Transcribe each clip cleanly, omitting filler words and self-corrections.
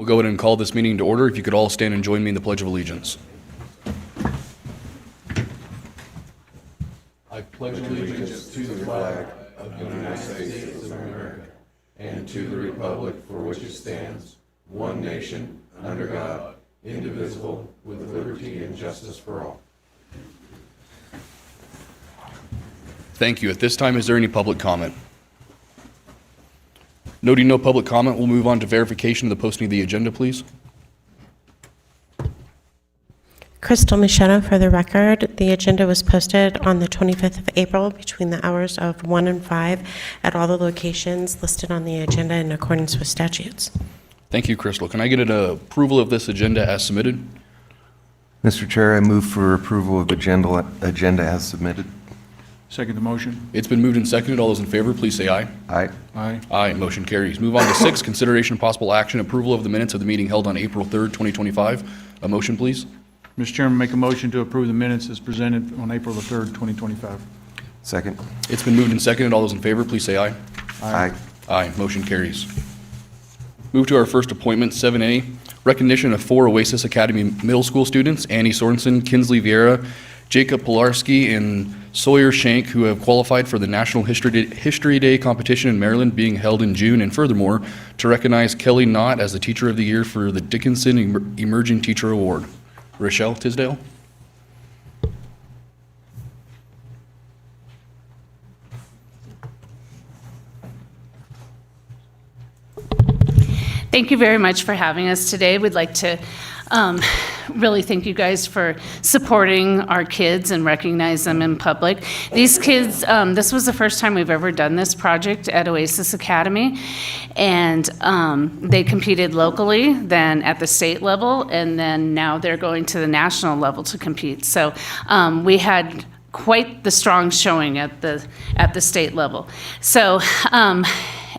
We'll go ahead and call this meeting to order. If you could all stand and join me in the Pledge of Allegiance. I pledge allegiance to the flag of the United States of America and to the republic for which it stands, one nation, under God, indivisible, with liberty and justice for all. Thank you. At this time, is there any public comment? Noting no public comment, we'll move on to verification of the posting of the agenda, please. Crystal Machetta for the record. The agenda was posted on the 25th of April between the hours of 1 and 5 at all the locations listed on the agenda in accordance with statutes. Thank you, Crystal. Can I get an approval of this agenda as submitted? Mr. Chair, I move for approval of agenda as submitted. Second the motion. It's been moved and seconded. All those in favor, please say aye. Aye. Aye. Aye. Motion carries. Move on to 6, consideration and possible action, approval of the minutes of the meeting held on April 3rd, 2025. A motion, please. Mr. Chairman, make a motion to approve the minutes as presented on April the 3rd, 2025. Second. It's been moved and seconded. All those in favor, please say aye. Aye. Aye. Motion carries. Move to our first appointment, 7A, recognition of 4 Oasis Academy Middle School students, Annie Sorensen, Kinsley Vieira, Jacob Pilarski, and Sawyer Shank, who have qualified for the National History Day competition in Maryland being held in June, and furthermore, to recognize Kelly Knott as the Teacher of the Year for the Dickinson Emerging Teacher Award. Rochelle Tisdale. Thank you very much for having us today. We'd like to really thank you guys for supporting our kids and recognize them in public. These kids, this was the first time we've ever done this project at Oasis Academy, and they competed locally, then at the state level, and then now they're going to the national level to compete. So we had quite the strong showing at the state level. So.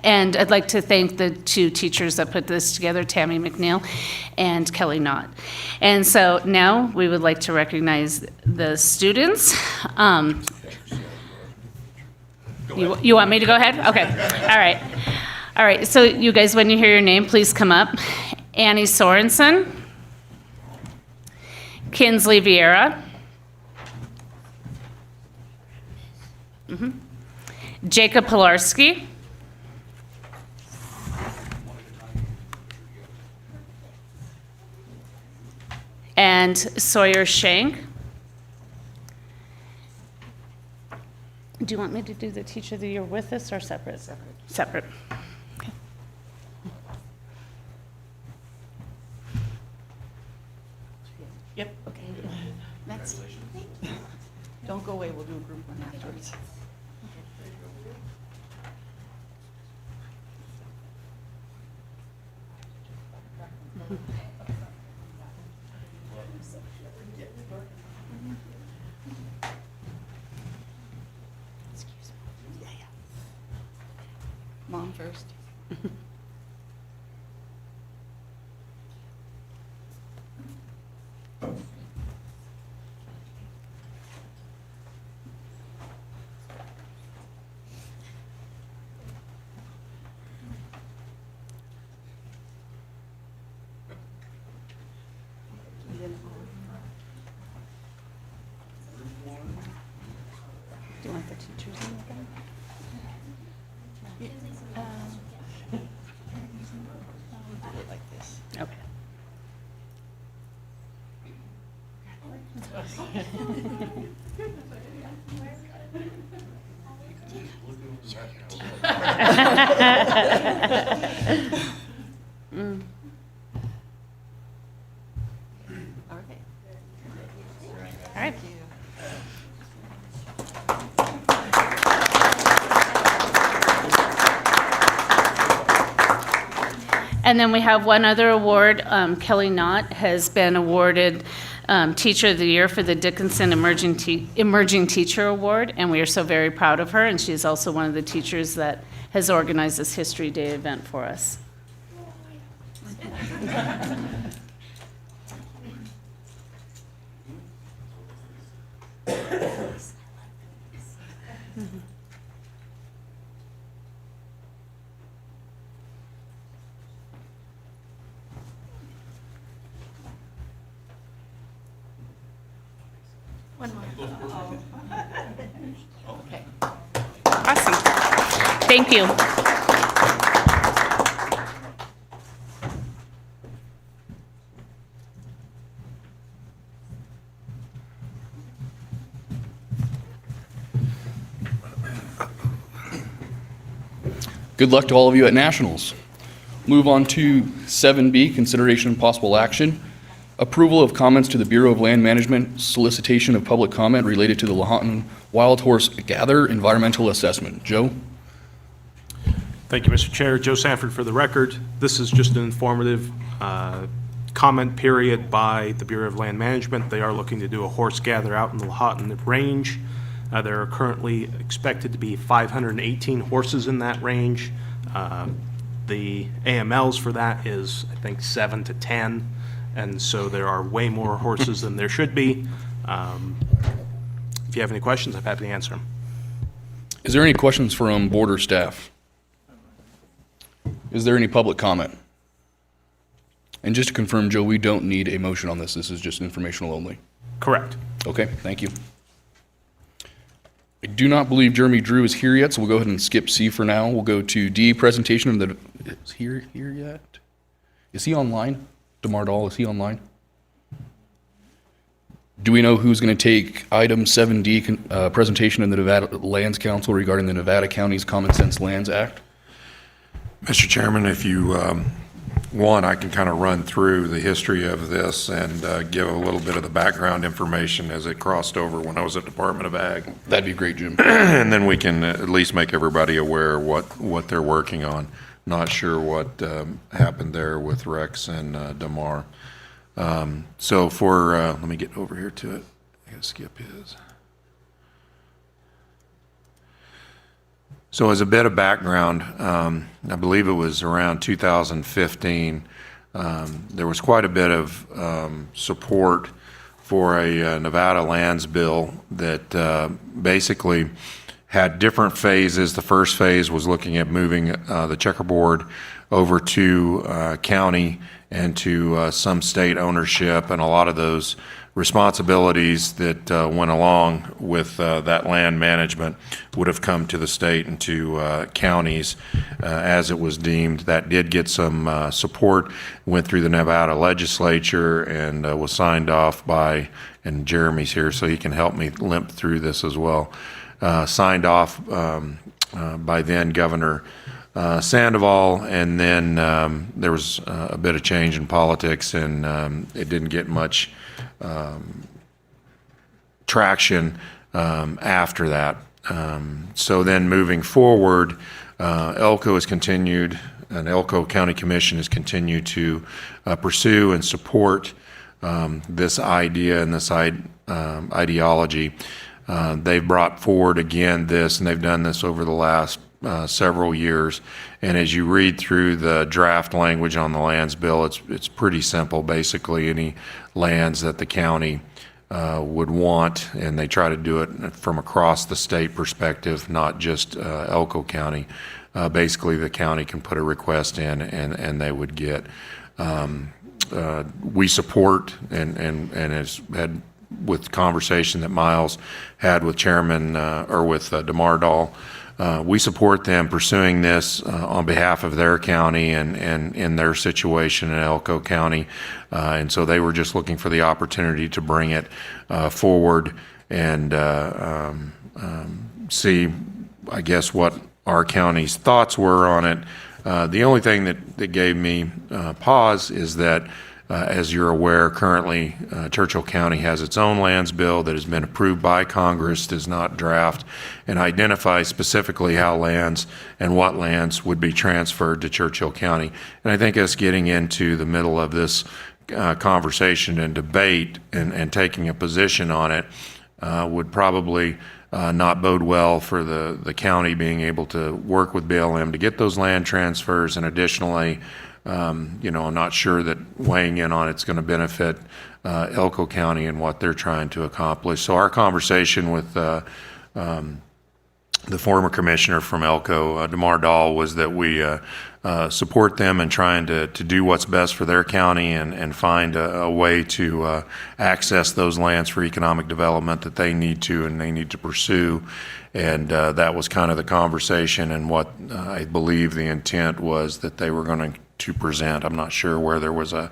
And I'd like to thank the 2 teachers that put this together, Tammy McNeil and Kelly Knott. And so now we would like to recognize the students. You want me to go ahead? Okay. All right. All right. So you guys, when you hear your name, please come up. Annie Sorensen. Kinsley Vieira. Jacob Pilarski. And Sawyer Shank. Do you want me to do the Teacher of the Year with us or separate? Separate. Okay. Yep, okay. Next. Don't go away, we'll do a group one afterwards. Mom first. Do you want the teachers in again? We'll do it like this. Okay. All right. All right. And then we have one other award. Kelly Knott has been awarded Teacher of the Year for the Dickinson Emerging Teacher Award, and we are so very proud of her, and she's also one of the teachers that has organized this History Day event for us. Awesome. Thank you. Good luck to all of you at Nationals. Move on to 7B, consideration and possible action. Approval of comments to the Bureau of Land Management, solicitation of public comment related to the Lahontan Wild Horse Gather environmental assessment. Joe? Thank you, Mr. Chair. Joe Sanford for the record. This is just an informative comment period by the Bureau of Land Management. They are looking to do a horse gather out in the Lahontan Range. There are currently expected to be 518 horses in that range. The AMLs for that is, I think, 7 to 10, and so there are way more horses than there should be. If you have any questions, I'm happy to answer them. Is there any questions from board or staff? Is there any public comment? And just to confirm, Joe, we don't need a motion on this. This is just informational only. Correct. Okay, thank you. I do not believe Jeremy Drew is here yet, so we'll go ahead and skip C for now. We'll go to D, presentation of the, is he here yet? Is he online? DeMar Dahl, is he online? Do we know who's going to take item 7D, presentation of the Nevada Lands Council regarding the Nevada County's Common Sense Lands Act? Mr. Chairman, if you want, I can kind of run through the history of this and give a little bit of the background information as it crossed over when I was at Department of Ag. That'd be great, Jim. And then we can at least make everybody aware what they're working on. Not sure what happened there with Rex and DeMar. So for, let me get over here to it. I gotta skip his. So as a bit of background, I believe it was around 2015, there was quite a bit of support for a Nevada lands bill that basically had different phases. The first phase was looking at moving the checkerboard over to county and to some state ownership, and a lot of those responsibilities that went along with that land management would have come to the state and to counties as it was deemed. That did get some support, went through the Nevada legislature and was signed off by, and Jeremy's here so he can help me limp through this as well, signed off by then Governor Sandoval, and then there was a bit of change in politics, and it didn't get much traction after that. So then moving forward, Elko has continued, and Elko County Commission has continued to pursue and support this idea and this ideology. They've brought forward again this, and they've done this over the last several years. And as you read through the draft language on the lands bill, it's pretty simple. Basically, any lands that the county would want, and they try to do it from across the state perspective, not just Elko County. Basically, the county can put a request in, and they would get. We support and has had with conversation that Miles had with Chairman or with DeMar Dahl. We support them pursuing this on behalf of their county and in their situation in Elko County. And so they were just looking for the opportunity to bring it forward and see, I guess, what our county's thoughts were on it. The only thing that gave me pause is that as you're aware, currently Churchill County has its own lands bill that has been approved by Congress, does not draft, and identifies specifically how lands and what lands would be transferred to Churchill County. And I think us getting into the middle of this conversation and debate and taking a position on it would probably not bode well for the county being able to work with BLM to get those land transfers, and additionally, I'm not sure that weighing in on it's going to benefit Elko County and what they're trying to accomplish. So our conversation with the former commissioner from Elko, DeMar Dahl, was that we support them in trying to do what's best for their county and find a way to access those lands for economic development that they need to and they need to pursue. And that was kind of the conversation, and what I believe the intent was that they were going to present. I'm not sure where there was a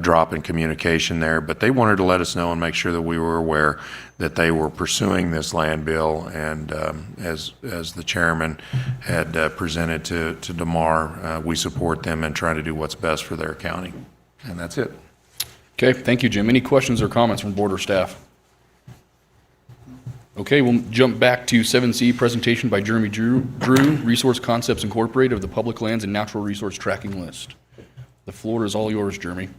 drop in communication there, but they wanted to let us know and make sure that we were aware that they were pursuing this land bill. And as the chairman had presented to DeMar, we support them in trying to do what's best for their county. And that's it. Okay, thank you, Jim. Any questions or comments from board or staff? Okay, we'll jump back to 7C, presentation by Jeremy Drew, Resource Concepts Incorporated of the Public Lands and Natural Resource Tracking List. The floor is all yours, Jeremy.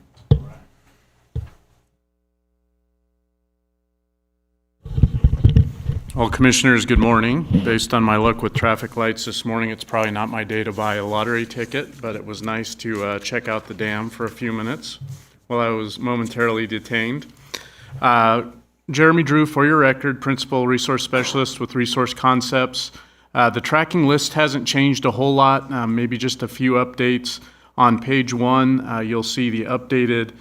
Well, Commissioners, good morning. Based on my luck with traffic lights this morning, it's probably not my day to buy a lottery ticket, but it was nice to check out the dam for a few minutes while I was momentarily detained. Jeremy Drew, for your record, Principal Resource Specialist with Resource Concepts. The tracking list hasn't changed a whole lot, maybe just a few updates. On page 1, you'll see the updated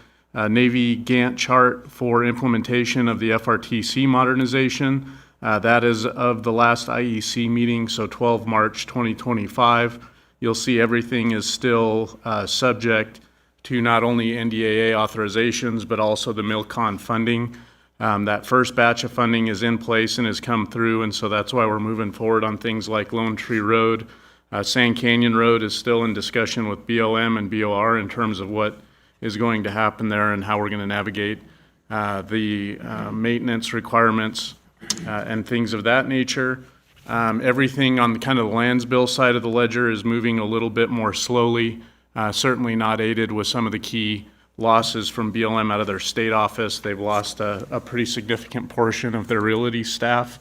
Navy Gantt chart for implementation of the FRTC modernization. That is of the last IEC meeting, so 12 March 2025. You'll see everything is still subject to not only NDAA authorizations, but also the MILCON funding. That first batch of funding is in place and has come through, and so that's why we're moving forward on things like Lone Tree Road. Sand Canyon Road is still in discussion with BLM and BOR in terms of what is going to happen there and how we're going to navigate the maintenance requirements and things of that nature. Everything on kind of the lands bill side of the ledger is moving a little bit more slowly, certainly not aided with some of the key losses from BLM out of their state office. They've lost a pretty significant portion of their realty staff,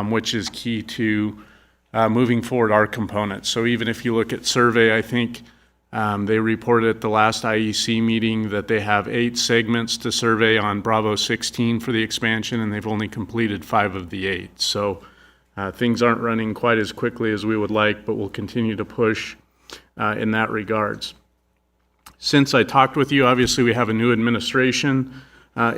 which is key to moving forward our components. So even if you look at survey, I think they reported at the last IEC meeting that they have 8 segments to survey on Bravo 16 for the expansion, and they've only completed 5 of the 8. So things aren't running quite as quickly as we would like, but we'll continue to push in that regards. Since I talked with you, obviously we have a new administration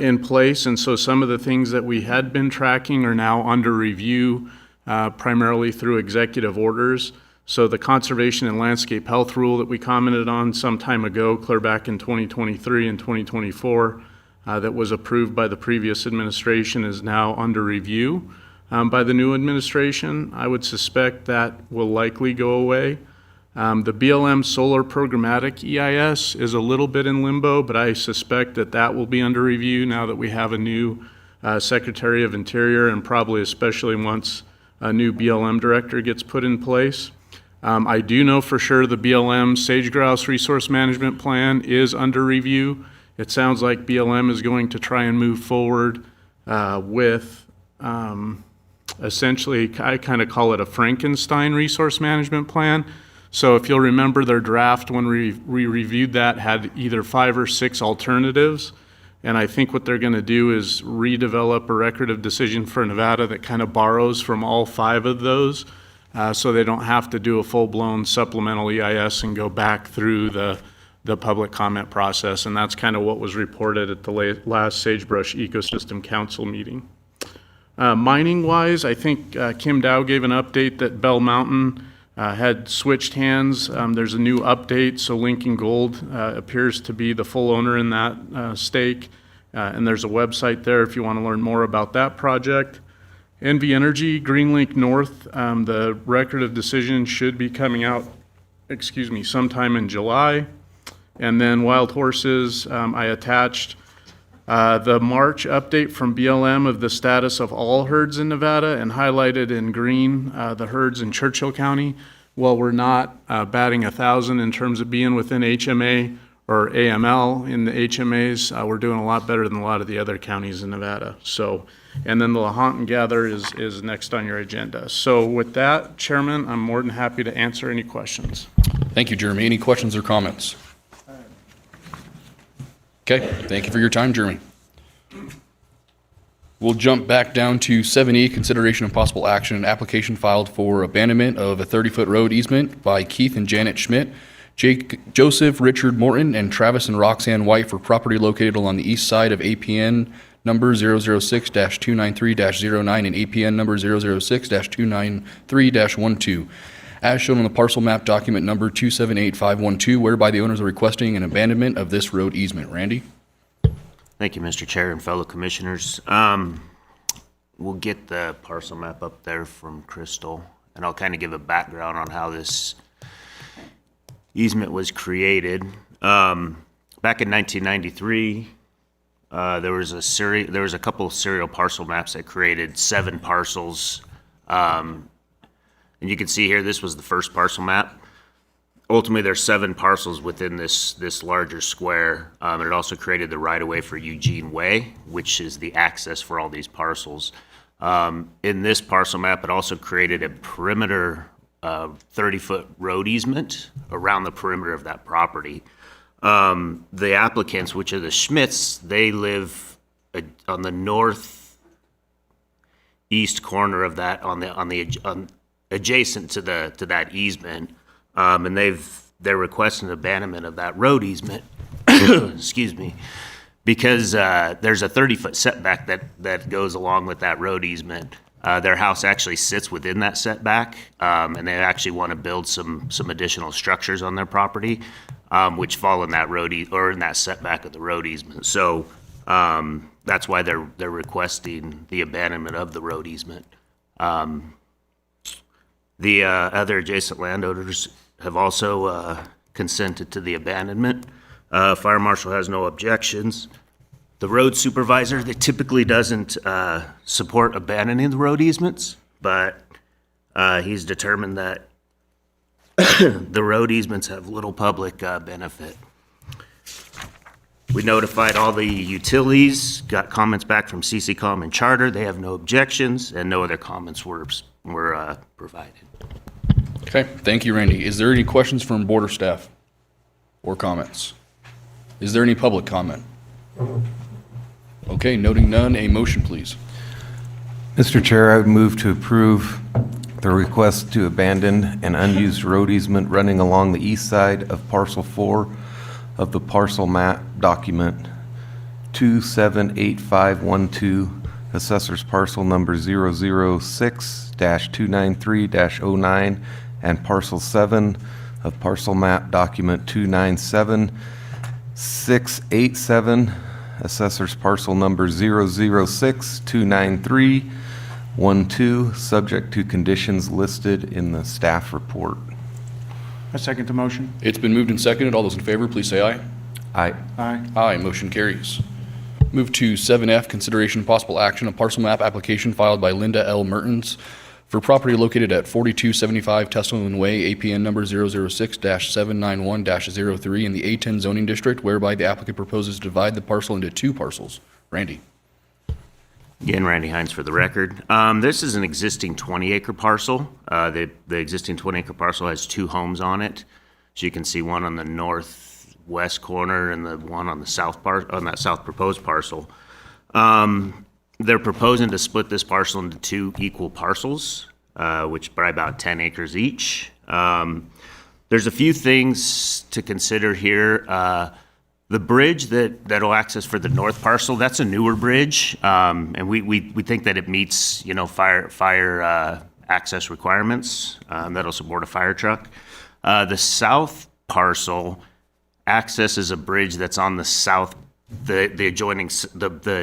in place, and so some of the things that we had been tracking are now under review, primarily through executive orders. So the Conservation and Landscape Health Rule that we commented on some time ago, clear back in 2023 and 2024, that was approved by the previous administration, is now under review by the new administration. I would suspect that will likely go away. The BLM Solar Programmatic EIS is a little bit in limbo, but I suspect that that will be under review now that we have a new Secretary of Interior, and probably especially once a new BLM director gets put in place. I do know for sure the BLM Sage Grouse Resource Management Plan is under review. It sounds like BLM is going to try and move forward with essentially, I kind of call it a Frankenstein resource management plan. So if you'll remember, their draft when we reviewed that had either 5 or 6 alternatives. And I think what they're going to do is redevelop a record of decision for Nevada that kind of borrows from all 5 of those, so they don't have to do a full-blown supplemental EIS and go back through the public comment process. And that's kind of what was reported at the last Sagebrush Ecosystem Council meeting. Mining-wise, I think Kim Dow gave an update that Bell Mountain had switched hands. There's a new update, so Lincoln Gold appears to be the full owner in that stake, and there's a website there if you want to learn more about that project. NV Energy, Greenlink North, the record of decision should be coming out, sometime in July. And then Wild Horses, I attached the March update from BLM of the status of all herds in Nevada, and highlighted in green the herds in Churchill County. While we're not batting 1,000 in terms of being within HMA or AML in the HMAs, we're doing a lot better than a lot of the other counties in Nevada. So, and then the Lahontan Gather is next on your agenda. So with that, Chairman, I'm more than happy to answer any questions. Thank you, Jeremy. Any questions or comments? Okay, thank you for your time, Jeremy. We'll jump back down to 7E, consideration of possible action and application filed for abandonment of a 30-foot road easement by Keith and Janet Schmidt, Joseph Richard Morton and Travis and Roxanne White for property located along the east side of APN number 006-293-09 and APN number 006-293-12, as shown on the parcel map document number 278512, whereby the owners are requesting an abandonment of this road easement. Randy? Thank you, Mr. Chair and fellow commissioners. We'll get the parcel map up there from Crystal, and I'll kind of give a background on how this easement was created. Back in 1993, there was a couple of serial parcel maps that created 7 parcels. And you can see here, this was the first parcel map. Ultimately, there's 7 parcels within this larger square. And it also created the right-of-way for Eugene Way, which is the access for all these parcels. In this parcel map, it also created a perimeter 30-foot road easement around the perimeter of that property. The applicants, which are the Schmitz, they live on the northeast corner of that, adjacent to that easement, and they're requesting abandonment of that road easement. Excuse me, because there's a 30-foot setback that goes along with that road easement. Their house actually sits within that setback, and they actually want to build some additional structures on their property, which fall in that in that setback of the road easement. So that's why they're requesting the abandonment of the road easement. The other adjacent landowners have also consented to the abandonment. Fire marshal has no objections. The road supervisor, that typically doesn't support abandoning the road easements, but he's determined that the road easements have little public benefit. We notified all the utilities, got comments back from CCCOM and Charter. They have no objections, and no other comments were provided. Okay, thank you, Randy. Is there any questions from board or staff or comments? Is there any public comment? Okay, noting none, a motion, please. Mr. Chair, I would move to approve the request to abandon an unused road easement running along the east side of parcel 4 of the parcel map document 278512, assessor's parcel number 006-293-09, and parcel 7 of parcel map document 297687, assessor's parcel number 006-293-12, subject to conditions listed in the staff report. I second the motion. It's been moved and seconded. All those in favor, please say aye. Aye. Aye. Aye, motion carries. Move to 7F, consideration and possible action, a parcel map application filed by Linda L. Mertens for property located at 4275 Tesselman Way, APN number 006-791-03 in the A10 zoning district, whereby the applicant proposes to divide the parcel into 2 parcels. Randy? Again, Randy Hines for the record. This is an existing 20-acre parcel. The existing 20-acre parcel has 2 homes on it. So you can see one on the northwest corner and the one on the south on that south proposed parcel. They're proposing to split this parcel into 2 equal parcels, which are about 10 acres each. There's a few things to consider here. The bridge that'll access for the north parcel, that's a newer bridge, and we think that it meets, fire access requirements, that'll support a fire truck. The south parcel accesses a bridge that's on the south, the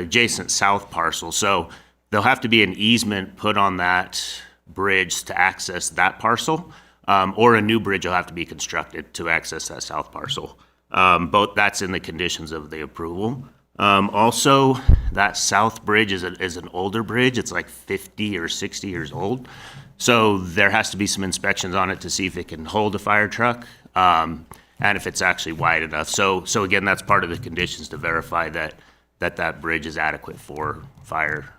adjacent south parcel. So there'll have to be an easement put on that bridge to access that parcel, or a new bridge will have to be constructed to access that south parcel. Both that's in the conditions of the approval. Also, that south bridge is an older bridge. It's like 50 or 60 years old. So there has to be some inspections on it to see if it can hold a fire truck, and if it's actually wide enough. So again, that's part of the conditions to verify that bridge is adequate for fire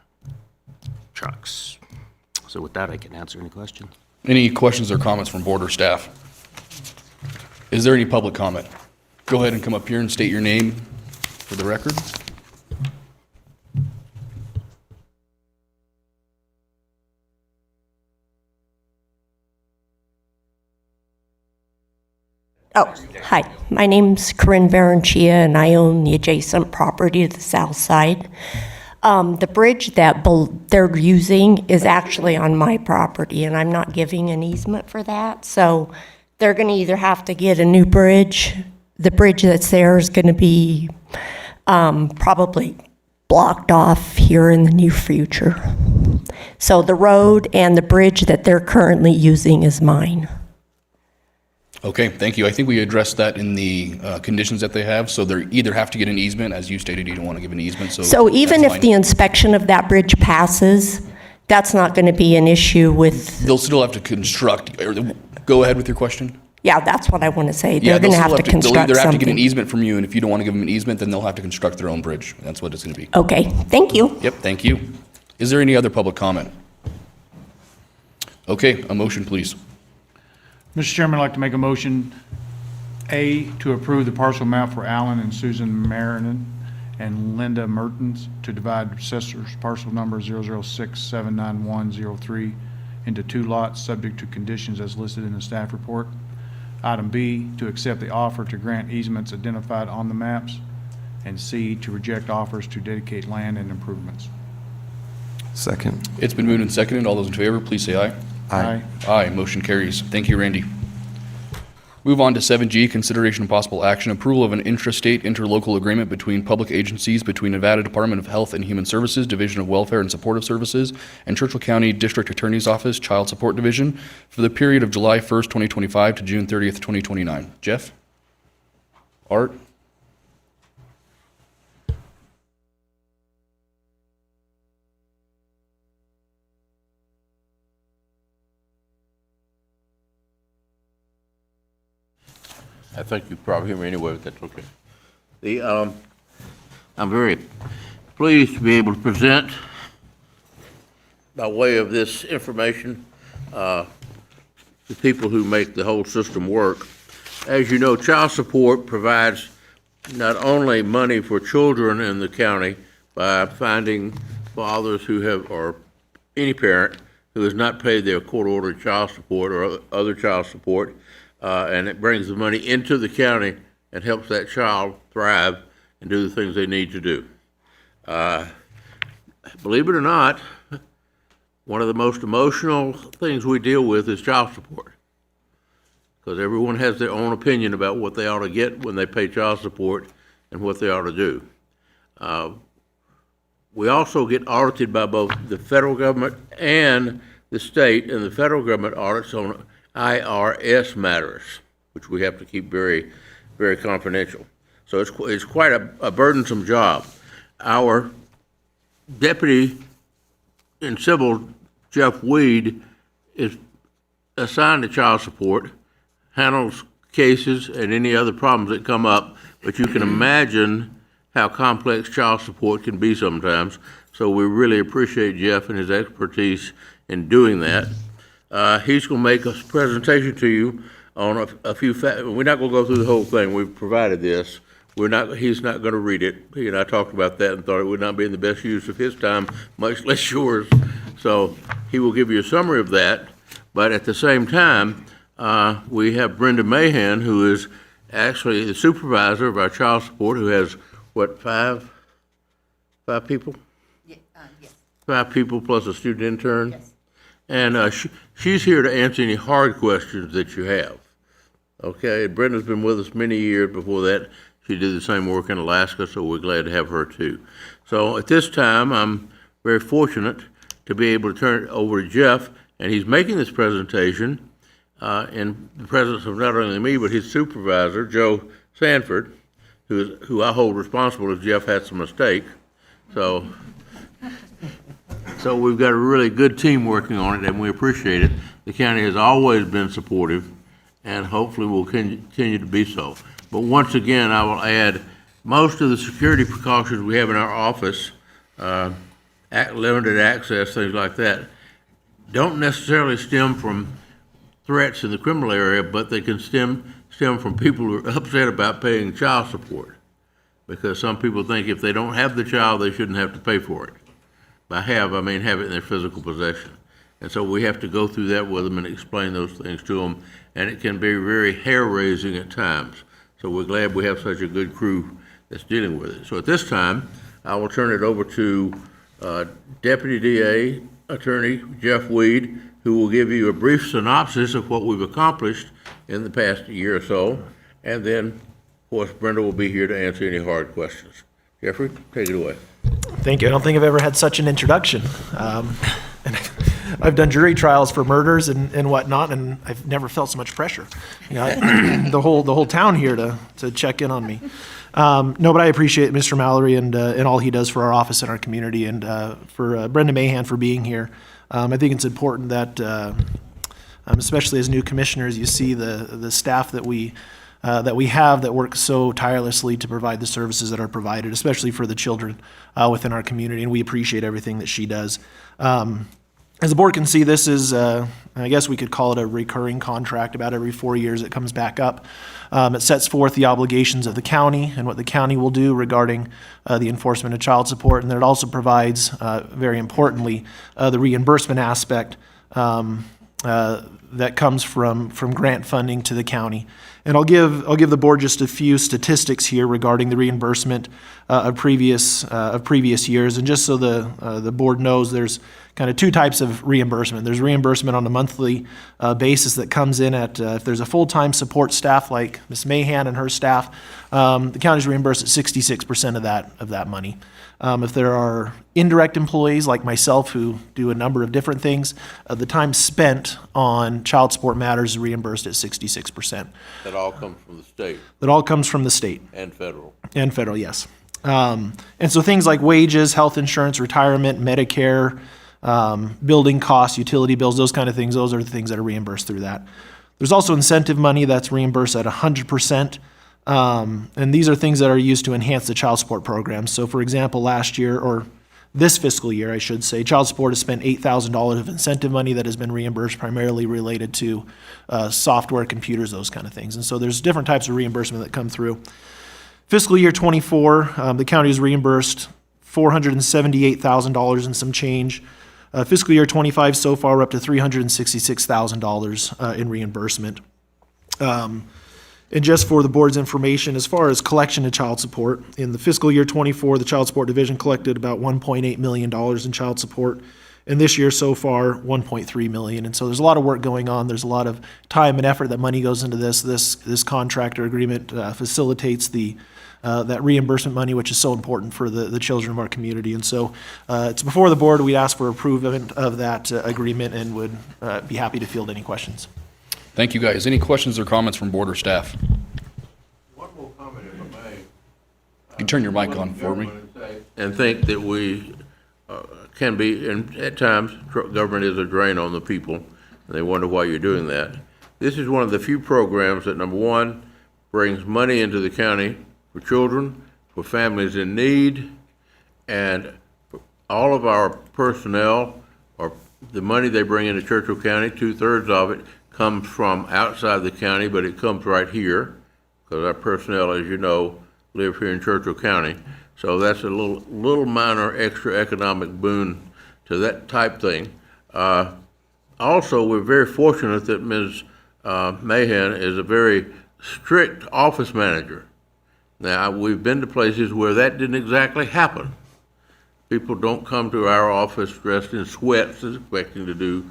trucks. So with that, I can answer any questions. Any questions or comments from board or staff? Is there any public comment? Go ahead and come up here and state your name for the record. Oh, hi. My name's Corinne Varenchia, and I own the adjacent property to the south side. The bridge that they're using is actually on my property, and I'm not giving an easement for that. So they're going to either have to get a new bridge. The bridge that's there is going to be probably blocked off here in the near future. So the road and the bridge that they're currently using is mine. Okay, thank you. I think we addressed that in the conditions that they have, so they either have to get an easement, as you stated, you don't want to give an easement, so. So even that's if the fine. inspection of that bridge passes, that's not going to be an issue with, They'll still have to construct, or, go ahead with your question? yeah, that's what I want to say. Yeah, They're going to they'll have still to They'll construct either have to get an something. easement from you, and if you don't want to give them an easement, then they'll have to construct their own bridge. That's what it's going to be. Okay, thank you. Yep, thank you. Is there any other public comment? Okay, a motion, please. Mr. Chairman, I'd like to make a motion, A, to approve the parcel map for Alan and Susan Marinan and Linda Mertens to divide assessor's parcel number 006-79103 into 2 lots, subject to conditions as listed in the staff report. Item B, to accept the offer to grant easements identified on the maps. And C, to reject offers to dedicate land and improvements. Second. It's been moved and seconded. All those in favor, please say aye. Aye. Aye, motion carries. Thank you, Randy. Move on to 7G, consideration and possible action, approval of an intrastate interlocal agreement between public agencies between Nevada Department of Health and Human Services, Division of Welfare and Supportive Services, and Churchill County District Attorney's Office, Child Support Division, for the period of July 1st, 2025 to June 30th, 2029. Jeff? Art? I think you probably hear me anyway, but that's okay. I'm very pleased to be able to present, by way of this information, the people who make the whole system work. As you know, child support provides not only money for children in the county by finding fathers who have, or any parent who has not paid their court-ordered child support or other child support, and it brings the money into the county and helps that child thrive and do the things they need to do. Believe it or not, one of the most emotional things we deal with is child support, because everyone has their own opinion about what they ought to get when they pay child support and what they ought to do. We also get audited by both the federal government and the state, and the federal government audits on IRS matters, which we have to keep very, very confidential. So it's quite a burdensome job. Our deputy in civil, Jeff Weed, is assigned to child support, handles cases and any other problems that come up, but you can imagine how complex child support can be sometimes. So we really appreciate Jeff and his expertise in doing that. He's going to make a presentation to you on a few facts. We're not going to go through the whole thing. We've provided this. He's not going to read it. He and I talked about that and thought it would not be in the best use of his time, much less yours. So he will give you a summary of that. But at the same time, we have Brenda Mahan, who is actually the supervisor of our child support, who has, what, five people? Yes. 5 people plus a student intern? Yes. And she's here to answer any hard questions that you have. Okay, Brenda's been with us many years. Before that, she did the same work in Alaska, so we're glad to have her too. So at this time, I'm very fortunate to be able to turn it over to Jeff, and he's making this presentation in the presence of not only me, but his supervisor, Joe Sanford, who I hold responsible if Jeff had some mistake. So we've got a really good team working on it, and we appreciate it. The county has always been supportive, and hopefully will continue to be so. But once again, I will add, most of the security precautions we have in our office, limited access, things like that, don't necessarily stem from threats in the criminal area, but they can stem from people who are upset about paying child support. Because some people think if they don't have the child, they shouldn't have to pay for it. By have, I mean have it in their physical possession. And so we have to go through that with them and explain those things to them, and it can be very hair-raising at times. So we're glad we have such a good crew that's dealing with it. So at this time, I will turn it over to Deputy DA Attorney Jeff Weed, who will give you a brief synopsis of what we've accomplished in the past year or so. And then, of course, Brenda will be here to answer any hard questions. Jeffrey, take it away. Thank you. I don't think I've ever had such an introduction. And I've done jury trials for murders and whatnot, and I've never felt so much pressure. You know, the whole town here to check in on me. No, but I appreciate Mr. Mallory and all he does for our office and our community, and for Brenda Mahan for being here. I think it's important that, especially as new commissioners, you see the staff that we have that work so tirelessly to provide the services that are provided, especially for the children within our community, and we appreciate everything that she does. As the board can see, this is, I guess we could call it a recurring contract. About every 4 years it comes back up. It sets forth the obligations of the county and what the county will do regarding the enforcement of child support, and then it also provides, very importantly, the reimbursement aspect that comes from grant funding to the county. And I'll give the board just a few statistics here regarding the reimbursement of previous years. And just so the board knows, there's kind of two types of reimbursement. There's reimbursement on a monthly basis that comes in at, if there's a full-time support staff like Ms. Mahan and her staff, the county's reimbursed at 66% of that money. If there are indirect employees like myself who do a number of different things, the time spent on child support matters is reimbursed at 66%. That all comes from the state That all comes from the state. and federal. And federal, yes. And so things like wages, health insurance, retirement, Medicare, building costs, utility bills, those kind of things, those are the things that are reimbursed through that. There's also incentive money that's reimbursed at 100%. And these are things that are used to enhance the child support program. So for example, last year, or this fiscal year, I should say, child support has spent $8,000 of incentive money that has been reimbursed, primarily related to software, computers, those kind of things. And so there's different types of reimbursement that come through. Fiscal year '24, the county has reimbursed $478,000 and some change. Fiscal year '25 so far, we're up to $366,000 in reimbursement. And just for the board's information, as far as collection of child support, in the fiscal year '24, the Child Support Division collected about $1.8 million in child support. And this year so far, $1.3 million. And so there's a lot of work going on. There's a lot of time and effort that money goes into this. This contractor agreement facilitates that reimbursement money, which is so important for the children of our community. And so it's before the board. We ask for approval of that agreement and would be happy to field any questions. Thank you, guys. Any questions or comments from board or staff? One more comment, if I may. You can turn your mic on for me. And think that we can be, and at times, government is a drain on the people, and they wonder why you're doing that. This is one of the few programs that, number one, brings money into the county for children, for families in need, and all of our personnel, or the money they bring into Churchill County, 2/3 of it comes from outside the county, but it comes right here, because our personnel, as you know, live here in Churchill County. So that's a little minor extra economic boon to that type thing. Also, we're very fortunate that Ms. Mahan is a very strict office manager. Now, we've been to places where that didn't exactly happen. People don't come to our office dressed in sweats expecting to do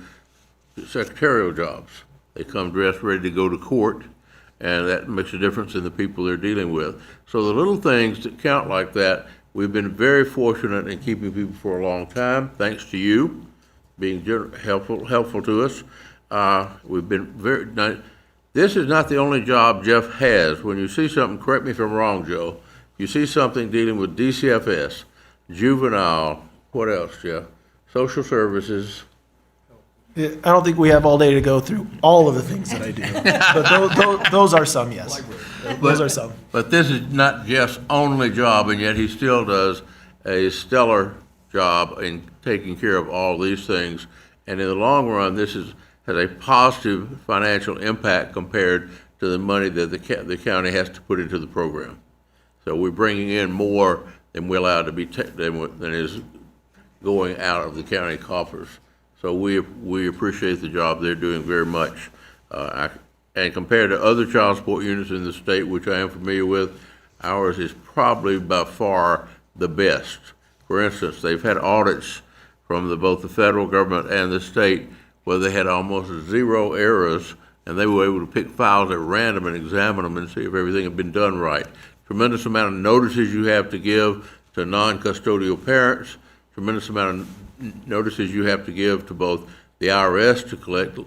secretarial jobs. They come dressed ready to go to court, and that makes a difference in the people they're dealing with. So the little things that count like that, we've been very fortunate in keeping people for a long time, thanks to you being helpful to us. We've been very, this is not the only job Jeff has. When you see something, correct me if I'm wrong, Joe, you see something dealing with DCFS, juvenile, what else, Jeff? Social services. I don't think we have all day to go through all of the things that I do, but those are some, yes. Those are some. But this is not Jeff's only job, and yet he still does a stellar job in taking care of all these things. And in the long run, this has a positive financial impact compared to the money that the county has to put into the program. So we're bringing in more than we're allowed to be, than is going out of the county coffers. So we appreciate the job they're doing very much. And compared to other child support units in the state, which I am familiar with, ours is probably by far the best. For instance, they've had audits from both the federal government and the state where they had almost 0 errors, and they were able to pick files at random and examine them and see if everything had been done right. Tremendous amount of notices you have to give to non-custodial parents, tremendous amount of notices you have to give to both the IRS to collect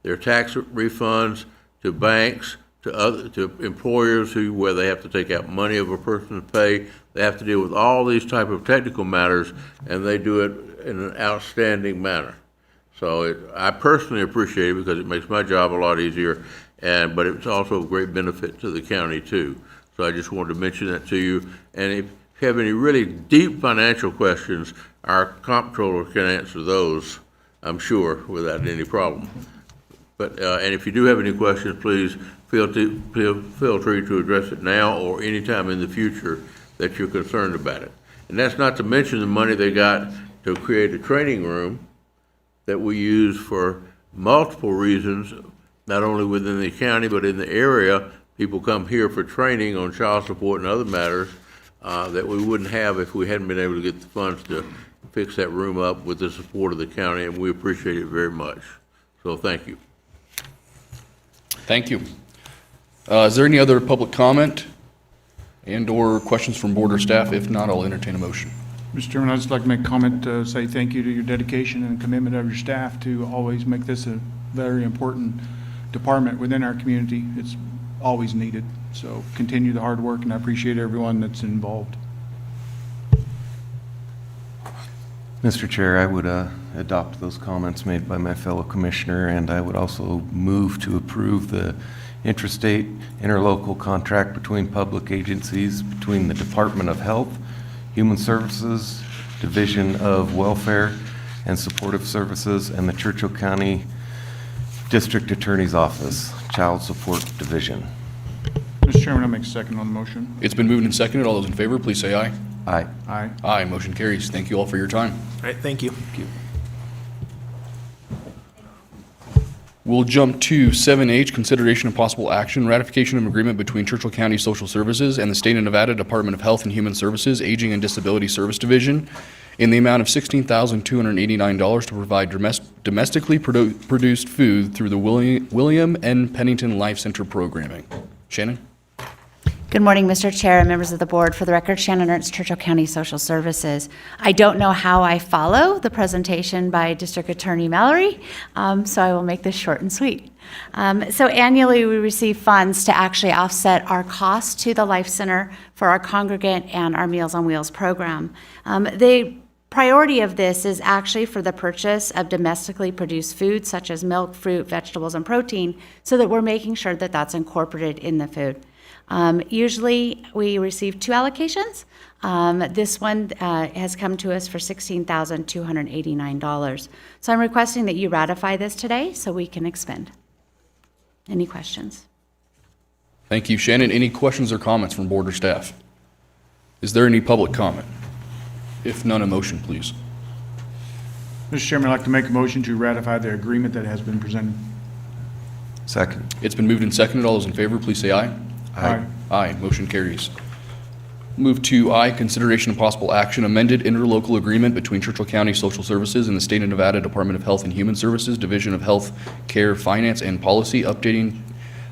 their tax refunds, to banks, to employers where they have to take out money of a person's pay. They have to deal with all these type of technical matters, and they do it in an outstanding manner. So I personally appreciate it because it makes my job a lot easier, but it's also a great benefit to the county too. So I just wanted to mention that to you. And if you have any really deep financial questions, our comptroller can answer those, I'm sure, without any problem. But and if you do have any questions, please feel free to address it now or anytime in the future that you're concerned about it. And that's not to mention the money they got to create a training room that we use for multiple reasons, not only within the county, but in the area. People come here for training on child support and other matters that we wouldn't have if we hadn't been able to get the funds to fix that room up with the support of the county, and we appreciate it very much. So thank you. Thank you. Is there any other public comment and/or questions from board or staff? If not, I'll entertain a motion. Mr. Chairman, I'd just like to make a comment to say thank you to your dedication and commitment of your staff to always make this a very important department within our community. It's always needed. So continue the hard work, and I appreciate everyone that's involved. Mr. Chair, I would adopt those comments made by my fellow commissioner, and I would also move to approve the interstate interlocal contract between public agencies, between the Department of Health, Human Services, Division of Welfare and Supportive Services, and the Churchill County District Attorney's Office, Child Support Division. Mr. Chairman, I'll make a second on the motion. It's been moved and seconded. All those in favor, please say aye. Aye. Aye. Aye, motion carries. Thank you all for your time. All right, thank you. We'll jump to 7H, consideration of possible action, ratification of agreement between Churchill County Social Services and the State of Nevada Department of Health and Human Services Aging and Disability Service Division in the amount of $16,289 to provide domestically produced food through the William N. Pennington Life Center programming. Shannon? Good morning, Mr. Chair and members of the board. For the record, Shannon Ernst, Churchill County Social Services. I don't know how I follow the presentation by District Attorney Mallory, so I will make this short and sweet. So annually, we receive funds to actually offset our costs to the Life Center for our congregant and our Meals on Wheels program. The priority of this is actually for the purchase of domestically produced foods such as milk, fruit, vegetables, and protein, so that we're making sure that that's incorporated in the food. Usually we receive 2 allocations. This one has come to us for $16,289. So I'm requesting that you ratify this today so we can expend. Any questions? Thank you, Shannon. Any questions or comments from board or staff? Is there any public comment? If none, a motion, please. Mr. Chairman, I'd like to make a motion to ratify the agreement that has been presented. Second. It's been moved and seconded. All those in favor, please say aye. Aye. Aye, motion carries. Move to I, consideration of possible action, amended interlocal agreement between Churchill County Social Services and the State of Nevada Department of Health and Human Services, Division of Health Care, Finance, and Policy, updating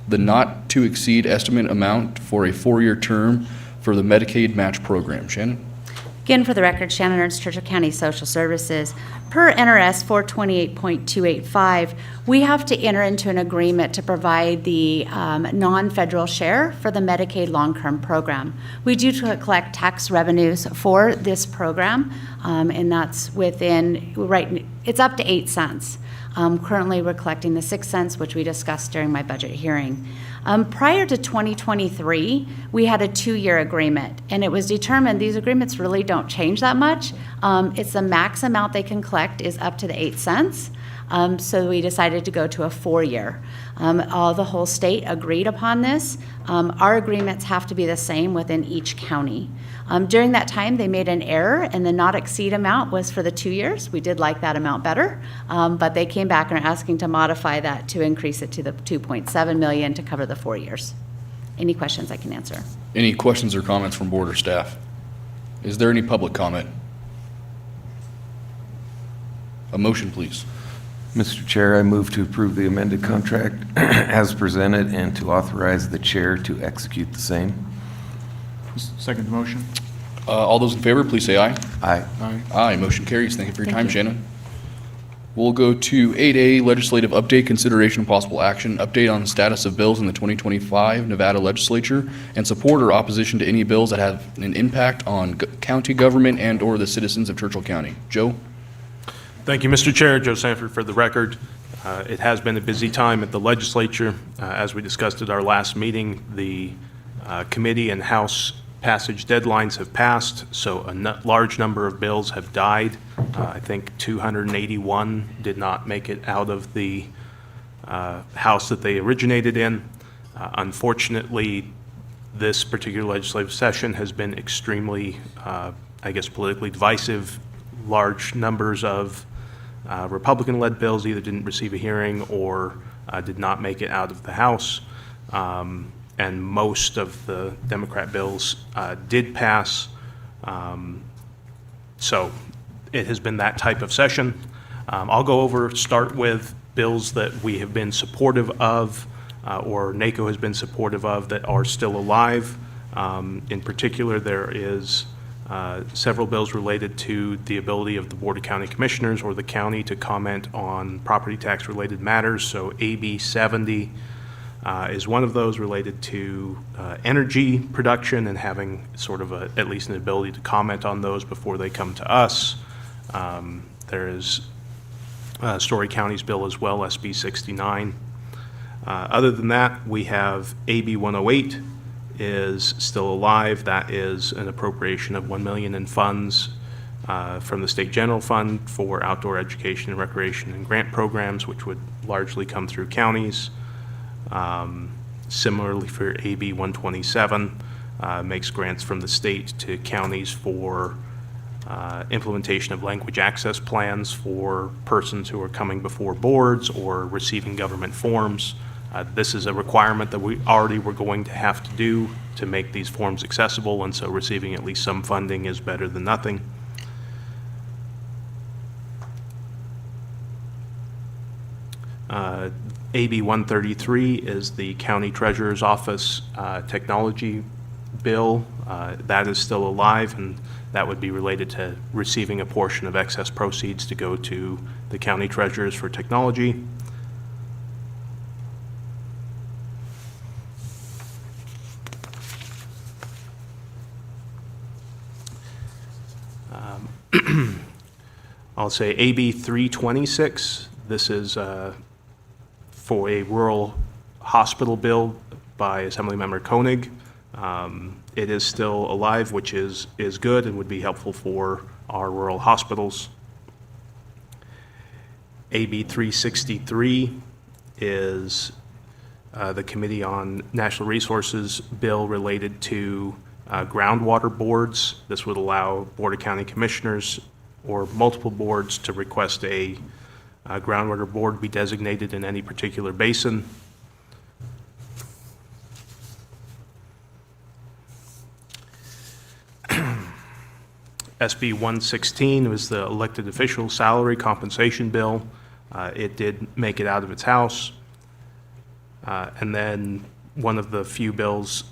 the not-to-exceed estimate amount for a 4-year term for the Medicaid match program. Shannon? Again, for the record, Shannon Ernst, Churchill County Social Services. Per NRS 428.285, we have to enter into an agreement to provide the non-federal share for the Medicaid long-term program. We do collect tax revenues for this program, and that's it's up to 8 cents. Currently, we're collecting the 6 cents, which we discussed during my budget hearing. Prior to 2023, we had a 2-year agreement, and it was determined these agreements really don't change that much. It's the max amount they can collect is up to the 8 cents. So we decided to go to a 4-year. The whole state agreed upon this. Our agreements have to be the same within each county. During that time, they made an error, and the not exceed amount was for the 2 years. We did like that amount better, but they came back and are asking to modify that to increase it to the 2.7 million to cover the 4 years. Any questions I can answer? Any questions or comments from board or staff? Is there any public comment? A motion, please. Mr. Chair, I move to approve the amended contract as presented and to authorize the chair to execute the same. Second motion. All those in favor, please say aye. Aye. Aye. Aye, motion carries. Thank you for your Thank time, you. Shannon. We'll go to 8A, legislative update, consideration and possible action, update on the status of bills in the 2025 Nevada legislature, and support or opposition to any bills that have an impact on county government and/or the citizens of Churchill County. Joe? Thank you, Mr. Chair. Joe Sanford for the record. It has been a busy time at the legislature. As we discussed at our last meeting, the committee and House passage deadlines have passed, so a large number of bills have died. I think 281 did not make it out of the House that they originated in. Unfortunately, this particular legislative session has been extremely, politically divisive. Large numbers of Republican-led bills either didn't receive a hearing or did not make it out of the House. And most of the Democrat bills did pass. So it has been that type of session. I'll start with bills that we have been supportive of or NACO has been supportive of that are still alive. In particular, there is several bills related to the ability of the Board of County Commissioners or the county to comment on property tax related matters. So AB 70 is one of those related to energy production and having sort of at least an ability to comment on those before they come to us. There is Story County's bill as well, SB 69. Other than that, we have AB 108 is still alive. That is an appropriation of $1 million in funds from the State General Fund for outdoor education and recreation and grant programs, which would largely come through counties. Similarly for AB 127, makes grants from the state to counties for implementation of language access plans for persons who are coming before boards or receiving government forms. This is a requirement that we already were going to have to do to make these forms accessible, and so receiving at least some funding is better than nothing. AB 133 is the County Treasurer's Office technology bill. That is still alive, and that would be related to receiving a portion of excess proceeds to go to the county treasurers for technology. I'll say AB 326. This is for a rural hospital bill by Assemblymember Koenig. It is still alive, which is good and would be helpful for our rural hospitals. AB 363 is the Committee on Natural Resources bill related to groundwater boards. This would allow Board of County Commissioners or multiple boards to request a groundwater board be designated in any particular basin. SB 116 was the elected official salary compensation bill. It did make it out of its house. And then one of the few bills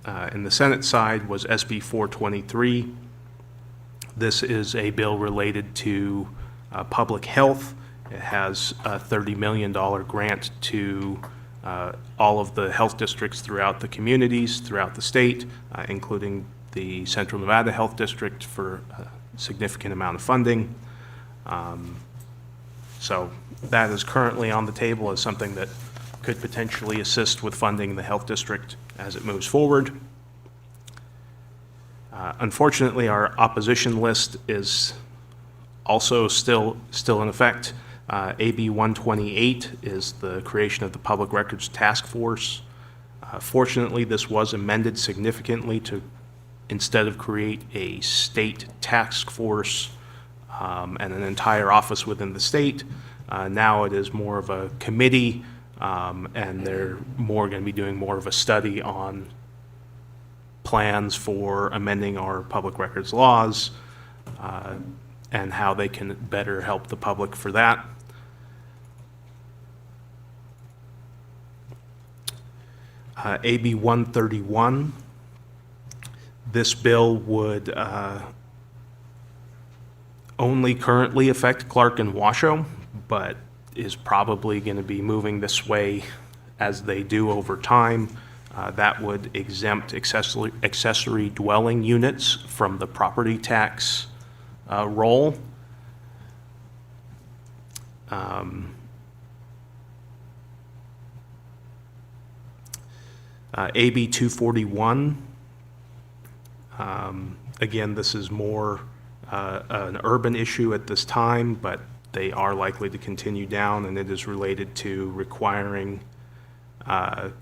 in the Senate side was SB 423. This is a bill related to public health. It has a $30 million grant to all of the health districts throughout the communities, throughout the state, including the Central Nevada Health District for a significant amount of funding. So that is currently on the table as something that could potentially assist with funding the health district as it moves forward. Unfortunately, our opposition list is also still in effect. AB 128 is the creation of the Public Records Task Force. Fortunately, this was amended significantly to, instead of create a state task force and an entire office within the state, now it is more of a committee, and they're more going to be doing more of a study on plans for amending our public records laws and how they can better help the public for that. AB 131, this bill would only currently affect Clark and Washoe, but is probably going to be moving this way as they do over time. That would exempt accessory dwelling units from the property tax roll. AB 241, again, this is more an urban issue at this time, but they are likely to continue down, and it is related to requiring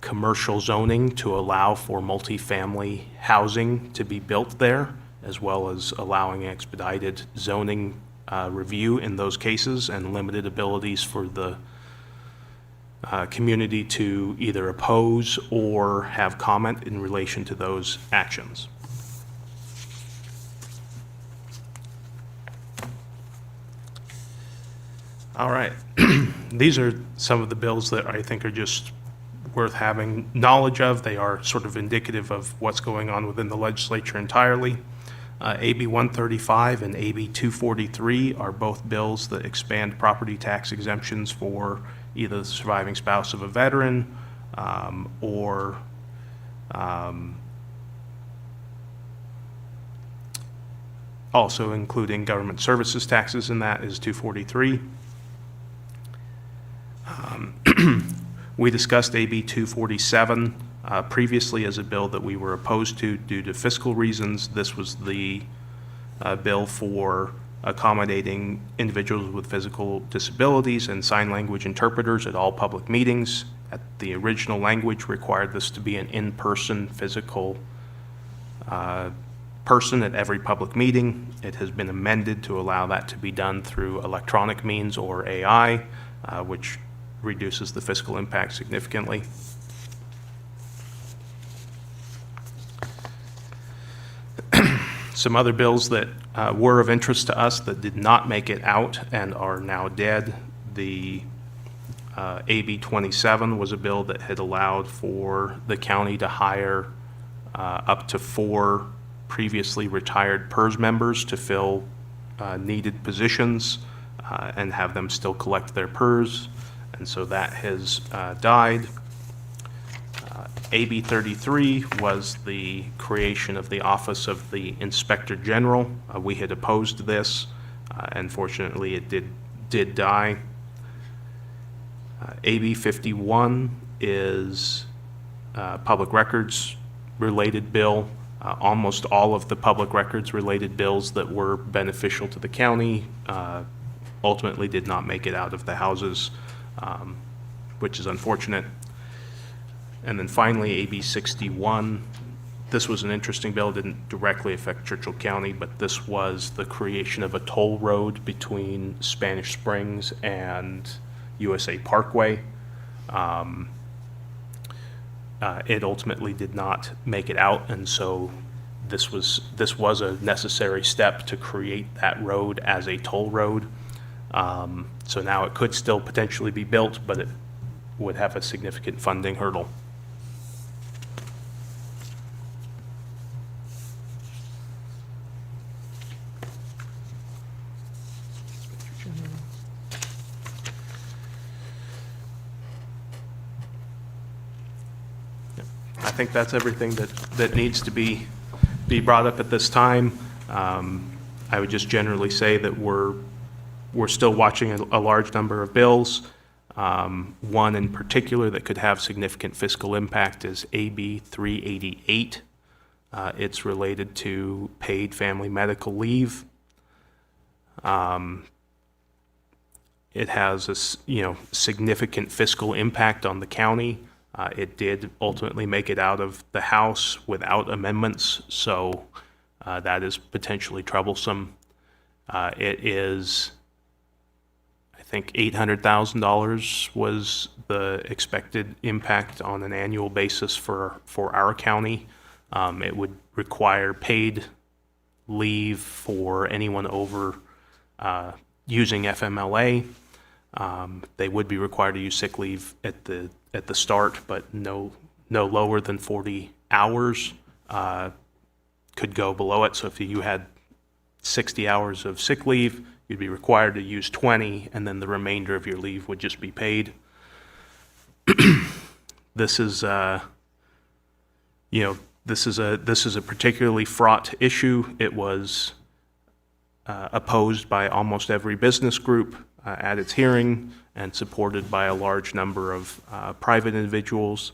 commercial zoning to allow for multifamily housing to be built there, as well as allowing expedited zoning review in those cases and limited abilities for the community to either oppose or have comment in relation to those actions. All right. These are some of the bills that I think are just worth having knowledge of. They are sort of indicative of what's going on within the legislature entirely. AB 135 and AB 243 are both bills that expand property tax exemptions for either the surviving spouse of a veteran or also including government services taxes, and that is 243. We discussed AB 247 previously as a bill that we were opposed to due to fiscal reasons. This was the bill for accommodating individuals with physical disabilities and sign language interpreters at all public meetings. The original language required this to be an in-person physical person at every public meeting. It has been amended to allow that to be done through electronic means or AI, which reduces the fiscal impact significantly. Some other bills that were of interest to us that did not make it out and are now dead. The AB 27 was a bill that had allowed for the county to hire up to 4 previously retired PERS members to fill needed positions and have them still collect their PERS. And so that has died. AB 33 was the creation of the Office of the Inspector General. We had opposed this. Unfortunately, it did die. AB 51 is a public records related bill. Almost all of the public records related bills that were beneficial to the county ultimately did not make it out of the houses, which is unfortunate. And then finally, AB 61. This was an interesting bill. It didn't directly affect Churchill County, but this was the creation of a toll road between Spanish Springs and USA Parkway. It ultimately did not make it out, and so this was a necessary step to create that road as a toll road. So now it could still potentially be built, but it would have a significant funding hurdle. I think that's everything that needs to be brought up at this time. I would just generally say that we're still watching a large number of bills. One in particular that could have significant fiscal impact is AB 388. It's related to paid family medical leave. It has a significant fiscal impact on the county. It did ultimately make it out of the House without amendments, so that is potentially troublesome. It is, I think, $800,000 was the expected impact on an annual basis for our county. It would require paid leave for anyone over using FMLA. They would be required to use sick leave at the start, but no lower than 40 hours. Could go below it. So if you had 60 hours of sick leave, you'd be required to use 20, and then the remainder of your leave would just be paid. This is this is a particularly fraught issue. It was opposed by almost every business group at its hearing and supported by a large number of private individuals.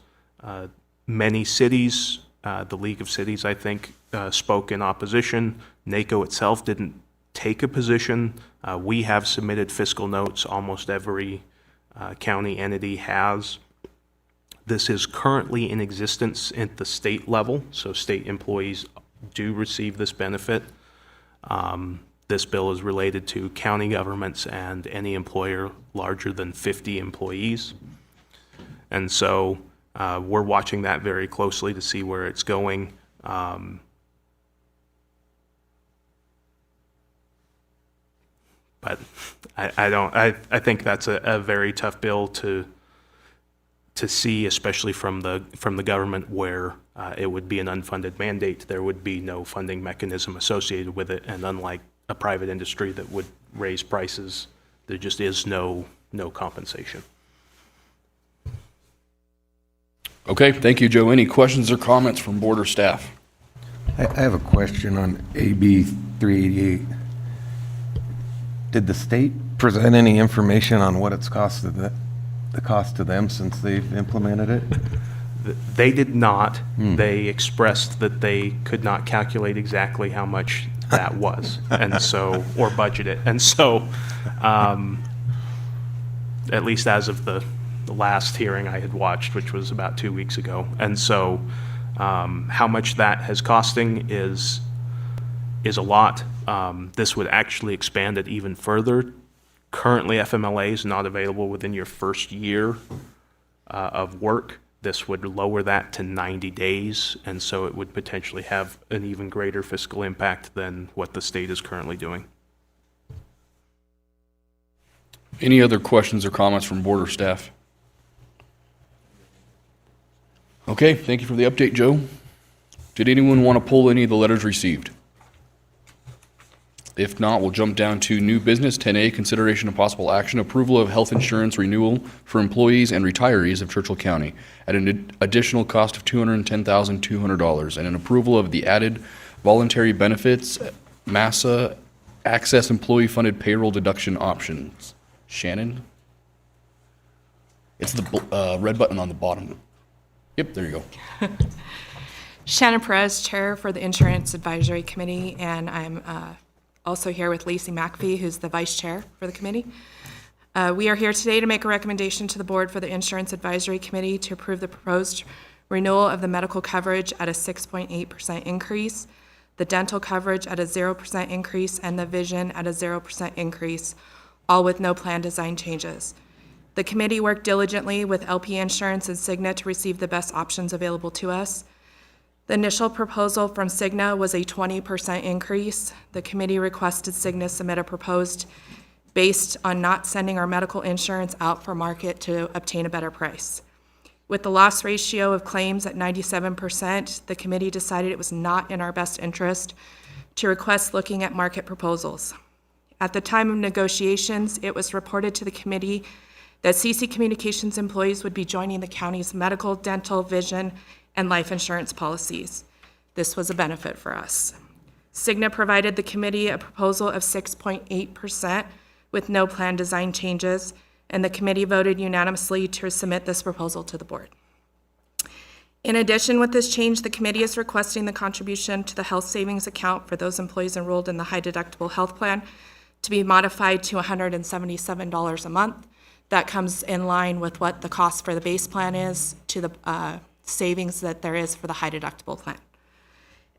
Many cities, the League of Cities, I think, spoke in opposition. NACO itself didn't take a position. We have submitted fiscal notes. Almost every county entity has. This is currently in existence at the state level, so state employees do receive this benefit. This bill is related to county governments and any employer larger than 50 employees. And so we're watching that very closely to see where it's going. But I think that's a very tough bill to see, especially from the government, where it would be an unfunded mandate. There would be no funding mechanism associated with it, and unlike a private industry that would raise prices, there just is no compensation. Okay, thank you, Joe. Any questions or comments from board or staff? I have a question on AB 388. Did the state present any information on what it's cost to the cost to them since they've implemented it? They did not. They expressed that they could not calculate exactly how much that was, and so, or budget it. And so, at least as of the last hearing I had watched, which was about 2 weeks ago. And so, how much that has costing is a lot. This would actually expand it even further. Currently, FMLA is not available within your first year of work. This would lower that to 90 days, and so it would potentially have an even greater fiscal impact than what the state is currently doing. Any other questions or comments from board or staff? Okay, thank you for the update, Joe. Did anyone want to pull any of the letters received? If not, we'll jump down to new business. 10A, consideration of possible action, approval of health insurance renewal for employees and retirees of Churchill County at an additional cost of $210,200, and an approval of the added voluntary benefits MASSA access employee funded payroll deduction options. Shannon? It's the red button on the bottom. Yep, there you go. Shannon Perez, Chair for the Insurance Advisory Committee, and I'm also here with Lacey McAfee, who's the Vice Chair for the committee. We are here today to make a recommendation to the Board for the Insurance Advisory Committee to approve the proposed renewal of the medical coverage at a 6.8% increase, the dental coverage at a 0% increase, and the vision at a 0% increase, all with no plan design changes. The committee worked diligently with LP Insurance and Cigna to receive the best options available to us. The initial proposal from Cigna was a 20% increase. The committee requested Cigna submit a proposed based on not sending our medical insurance out for market to obtain a better price. With the loss ratio of claims at 97%, the committee decided it was not in our best interest to request looking at market proposals. At the time of negotiations, it was reported to the committee that CC Communications employees would be joining the county's medical, dental, vision, and life insurance policies. This was a benefit for us. Cigna provided the committee a proposal of 6.8% with no plan design changes, and the committee voted unanimously to submit this proposal to the board. In addition, with this change, the committee is requesting the contribution to the health savings account for those employees enrolled in the high deductible health plan to be modified to $177 a month. That comes in line with what the cost for the base plan is to the savings that there is for the high deductible plan.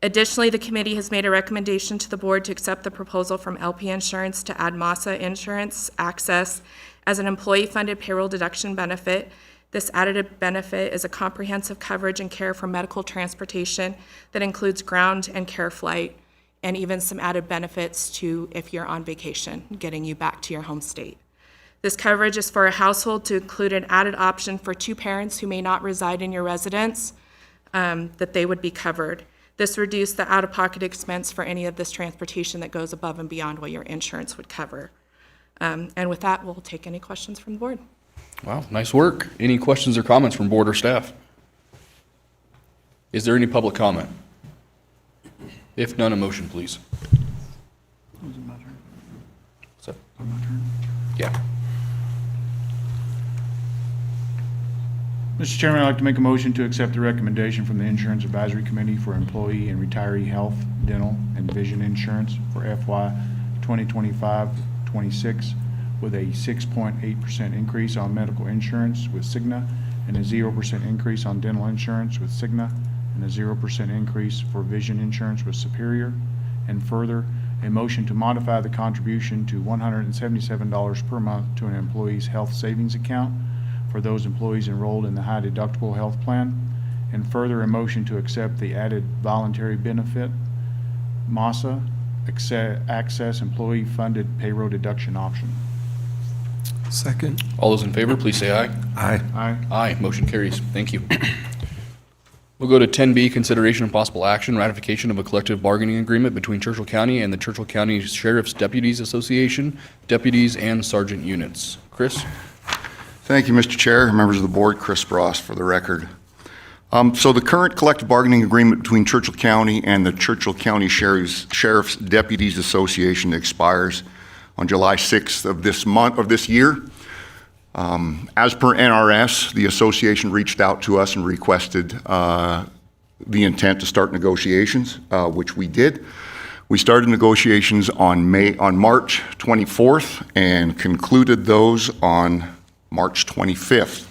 Additionally, the committee has made a recommendation to the board to accept the proposal from LP Insurance to add MASA Insurance Access as an employee-funded payroll deduction benefit. This added benefit is a comprehensive coverage and care for medical transportation that includes ground and care flight, and even some added benefits to if you're on vacation, getting you back to your home state. This coverage is for a household to include an added option for two parents who may not reside in your residence, that they would be covered. This reduced the out-of-pocket expense for any of this transportation that goes above and beyond what your insurance would cover. And with that, we'll take any questions from the board. Wow, nice work. Any questions or comments from board or staff? Is there any public comment? If none, a motion, please. What's that? Yeah. Mr. Chairman, I'd like to make a motion to accept the recommendation from the Insurance Advisory Committee for employee and retiree health, dental, and vision insurance for FY 2025-26 with a 6.8% increase on medical insurance with Cigna and a 0% increase on dental insurance with Cigna and a 0% increase for vision insurance with Superior. And further, a motion to modify the contribution to $177 per month to an employee's health savings account for those employees enrolled in the high deductible health plan. And further, a motion to accept the added voluntary benefit MASA Access employee funded payroll deduction option. Second. All those in favor, please say aye. Aye. Aye. Aye, motion carries. Thank you. We'll go to 10B, consideration and possible action, ratification of a collective bargaining agreement between Churchill County and the Churchill County Sheriff's Deputies Association, deputies and sergeant units. Chris? Thank you, Mr. Chair, members of the board. Chris Bross for the record. So the current collective bargaining agreement between Churchill County and the Churchill County Sheriff's Deputies Association expires on July 6th of this year. As per NRS, the association reached out to us and requested the intent to start negotiations, which we did. We started negotiations on March 24th and concluded those on March 25th.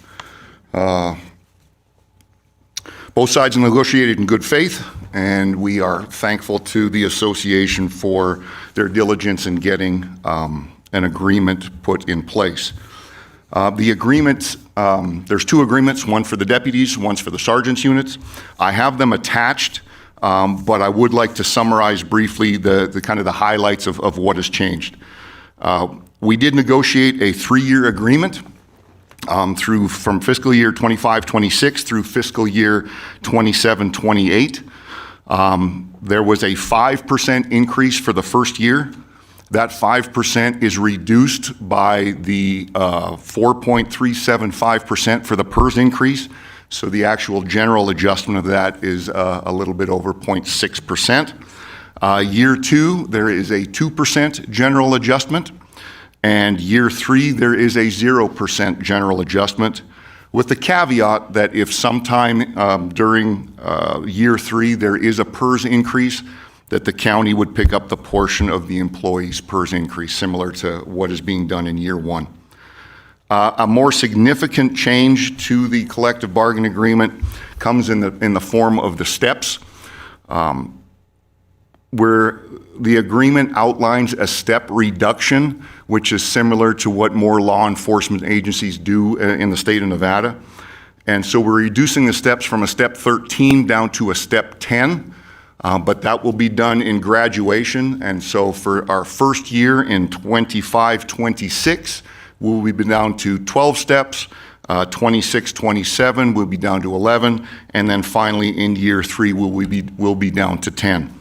Both sides negotiated in good faith, and we are thankful to the association for their diligence in getting an agreement put in place. The agreements, there's two agreements, one for the deputies, one's for the sergeants units. I have them attached, but I would like to summarize briefly the kind of the highlights of what has changed. We did negotiate a 3-year agreement from fiscal year 25-26 through fiscal year 27-28. There was a 5% increase for the first year. That 5% is reduced by the 4.375% for the PERS increase. So the actual general adjustment of that is a little bit over 0.6%. Year 2, there is a 2% general adjustment. And year 3, there is a 0% general adjustment, with the caveat that if sometime during year 3 there is a PERS increase, that the county would pick up the portion of the employee's PERS increase, similar to what is being done in year 1. A more significant change to the collective bargaining agreement comes in the form of the steps, where the agreement outlines a step reduction, which is similar to what more law enforcement agencies do in the state of Nevada. And so we're reducing the steps from a step 13 down to a step 10, but that will be done in graduation. And so for our first year in 25-26, we'll be down to 12 steps. 26-27, we'll be down to 11. And then finally in year 3, we'll be down to 10.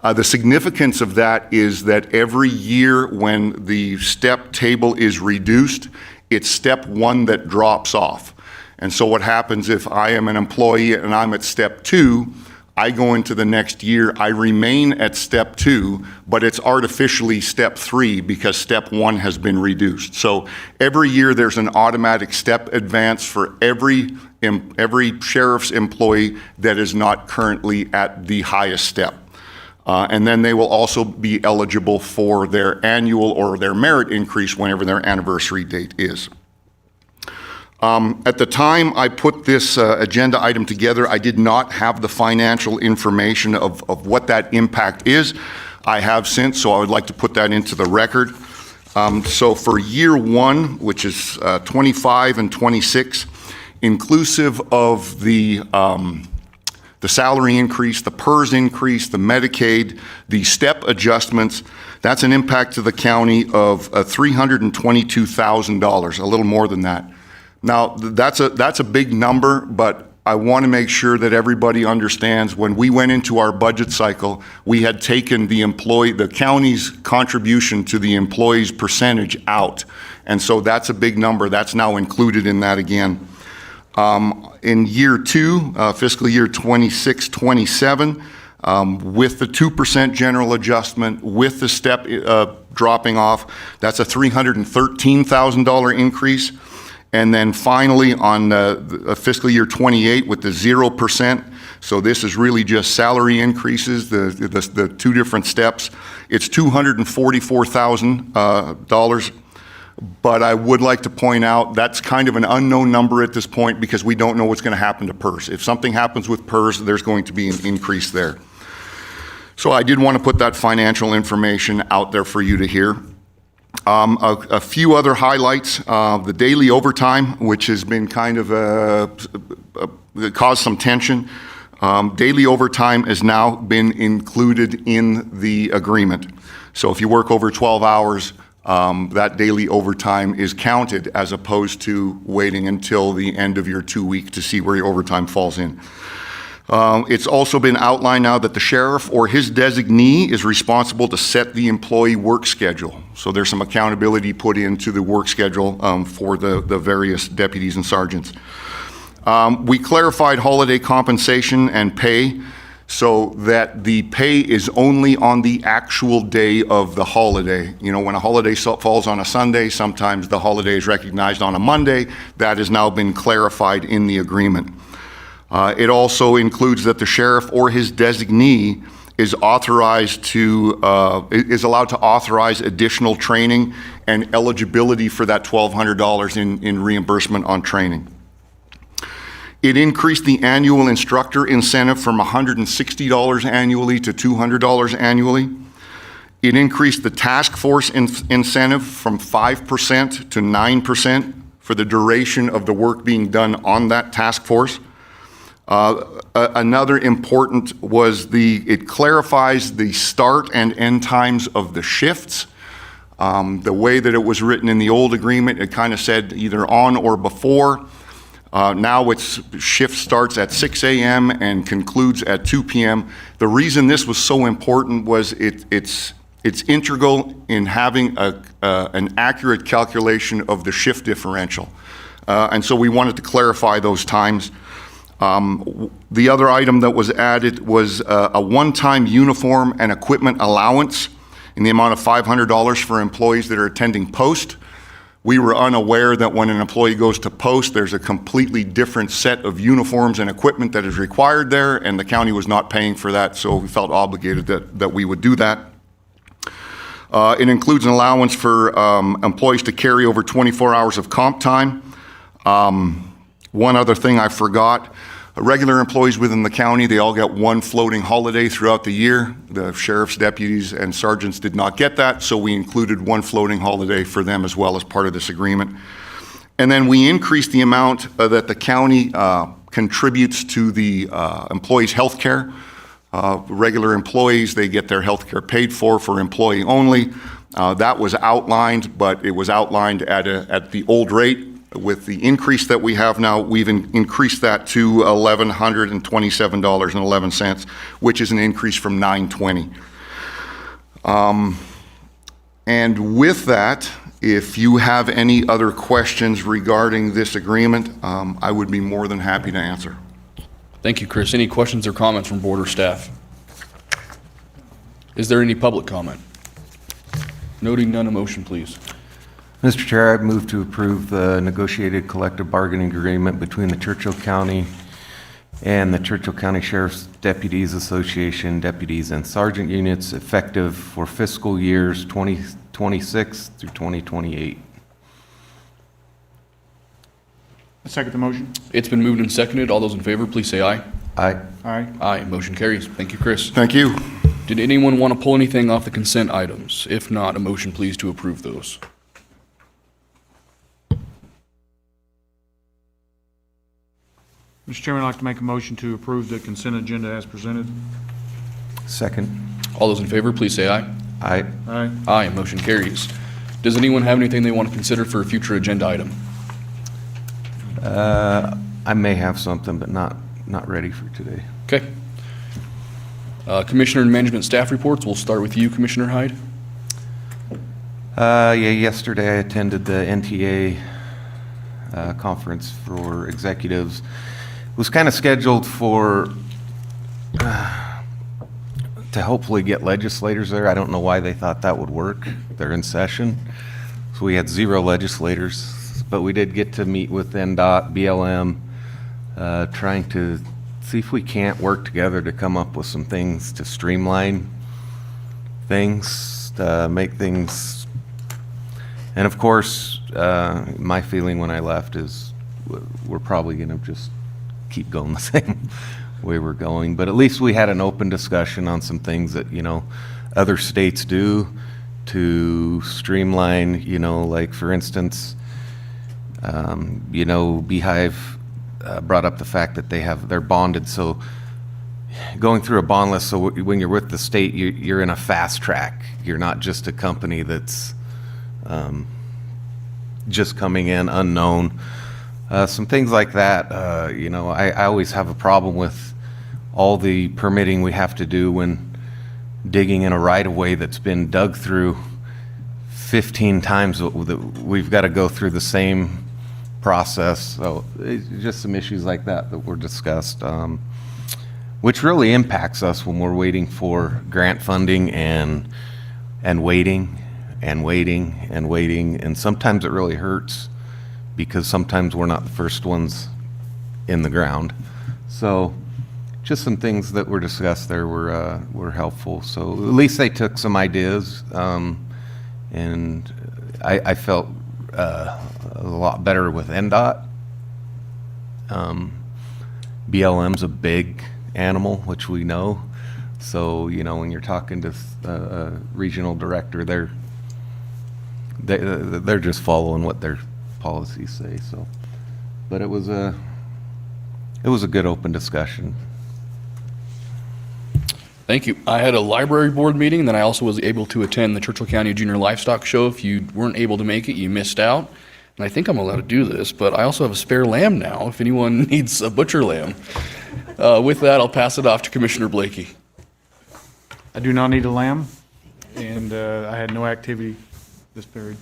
The significance of that is that every year when the step table is reduced, it's step 1 that drops off. And so what happens if I am an employee and I'm at step 2, I go into the next year, I remain at step 2, but it's artificially step 3 because step 1 has been reduced. So every year there's an automatic step advance for every sheriff's employee that is not currently at the highest step. And then they will also be eligible for their annual or their merit increase whenever their anniversary date is. At the time I put this agenda item together, I did not have the financial information of what that impact is. I have since, so I would like to put that into the record. So for year 1, which is 25 and 26, inclusive of the salary increase, the PERS increase, the Medicaid, the step adjustments, that's an impact to the county of $322,000, a little more than that. Now, that's a big number, but I want to make sure that everybody understands when we went into our budget cycle, we had taken the county's contribution to the employee's percentage out. And so that's a big number. That's now included in that again. In year 2, fiscal year 26-27, with the 2% general adjustment, with the step dropping off, that's a $313,000 increase. And then finally on fiscal year 28 with the 0%, so this is really just salary increases, the 2 different steps, it's $244,000. But I would like to point out that's kind of an unknown number at this point because we don't know what's going to happen to PERS. If something happens with PERS, there's going to be an increase there. So I did want to put that financial information out there for you to hear. A few other highlights, the daily overtime, which has been kind of caused some tension. Daily overtime has now been included in the agreement. So if you work over 12 hours, that daily overtime is counted as opposed to waiting until the end of your 2 week to see where your overtime falls in. It's also been outlined now that the sheriff or his designee is responsible to set the employee work schedule. So there's some accountability put into the work schedule for the various deputies and sergeants. We clarified holiday compensation and pay so that the pay is only on the actual day of the holiday. You know, when a holiday falls on a Sunday, sometimes the holiday is recognized on a Monday. That has now been clarified in the agreement. It also includes that the sheriff or his designee is authorized to, is allowed to authorize additional training and eligibility for that $1,200 in reimbursement on training. It increased the annual instructor incentive from $160 annually to $200 annually. It increased the task force incentive from 5% to 9% for the duration of the work being done on that task force. Another important was it clarifies the start and end times of the shifts. The way that it was written in the old agreement, it kind of said either on or before. Now shift starts at 6 a.m. and concludes at 2 p.m. The reason this was so important was it's integral in having an accurate calculation of the shift differential. And so we wanted to clarify those times. The other item that was added was a one-time uniform and equipment allowance in the amount of $500 for employees that are attending post. We were unaware that when an employee goes to post, there's a completely different set of uniforms and equipment that is required there, and the county was not paying for that, so we felt obligated that we would do that. It includes an allowance for employees to carry over 24 hours of comp time. One other thing I forgot, regular employees within the county, they all get one floating holiday throughout the year. The sheriff's deputies and sergeants did not get that, so we included one floating holiday for them as well as part of this agreement. And then we increased the amount that the county contributes to the employees' health care. Regular employees, they get their health care paid for employee only. That was outlined, but it was outlined at the old rate. With the increase that we have now, we've increased that to $1,127.11, which is an increase from $920. And with that, if you have any other questions regarding this agreement, I would be more than happy to answer. Thank you, Chris. Any questions or comments from board or staff? Is there any public comment? Noting none, a motion, please. Mr. Chair, I move to approve the negotiated collective bargaining agreement between the Churchill County and the Churchill County Sheriff's Deputies Association deputies and sergeant units effective for fiscal years 2026 through 2028. I second the motion. It's been moved and seconded. All those in favor, please say aye. Aye. Aye. Aye, motion carries. Thank you, Chris. Thank you. Did anyone want to pull anything off the consent items? If not, a motion, please, to approve those. Mr. Chairman, I'd like to make a motion to approve the consent agenda as presented. Second. All those in favor, please say aye. Aye. Aye. Aye, motion carries. Does anyone have anything they want to consider for a future agenda item? I may have something, but not ready for today. Okay. Commissioner and management staff reports. We'll start with you, Commissioner Hyde. Yeah, yesterday I attended the NTA conference for executives. It was kind of scheduled for to hopefully get legislators there. I don't know why they thought that would work. They're in session. So we had 0 legislators, but we did get to meet with NDOT, BLM, trying to see if we can't work together to come up with some things to streamline things, to make things. And of course, my feeling when I left is we're probably going to just keep going the same way we're going. But at least we had an open discussion on some things that, other states do to streamline, like for instance, Beehive brought up the fact that they're bonded. So going through a bond list, so when you're with the state, you're in a fast track. You're not just a company that's just coming in unknown. Some things like that, I always have a problem with all the permitting we have to do when digging in a right-of-way that's been dug through 15 times. We've got to go through the same process. So it's just some issues like that were discussed, which really impacts us when we're waiting for grant funding and waiting and waiting and waiting. And sometimes it really hurts because sometimes we're not the first ones in the ground. So just some things that were discussed there were helpful. So at least they took some ideas, and I felt a lot better with NDOT. BLM's a big animal, which we know. So, when you're talking to a regional director, they're just following what their policies say. So, but it was a good open discussion. Thank you. I had a library board meeting, and then I also was able to attend the Churchill County Junior Livestock Show. If you weren't able to make it, you missed out. And I think I'm allowed to do this, but I also have a spare lamb now if anyone needs a butcher lamb. With that, I'll pass it off to Commissioner Blakey. I do not need a lamb, and I had no activity this period.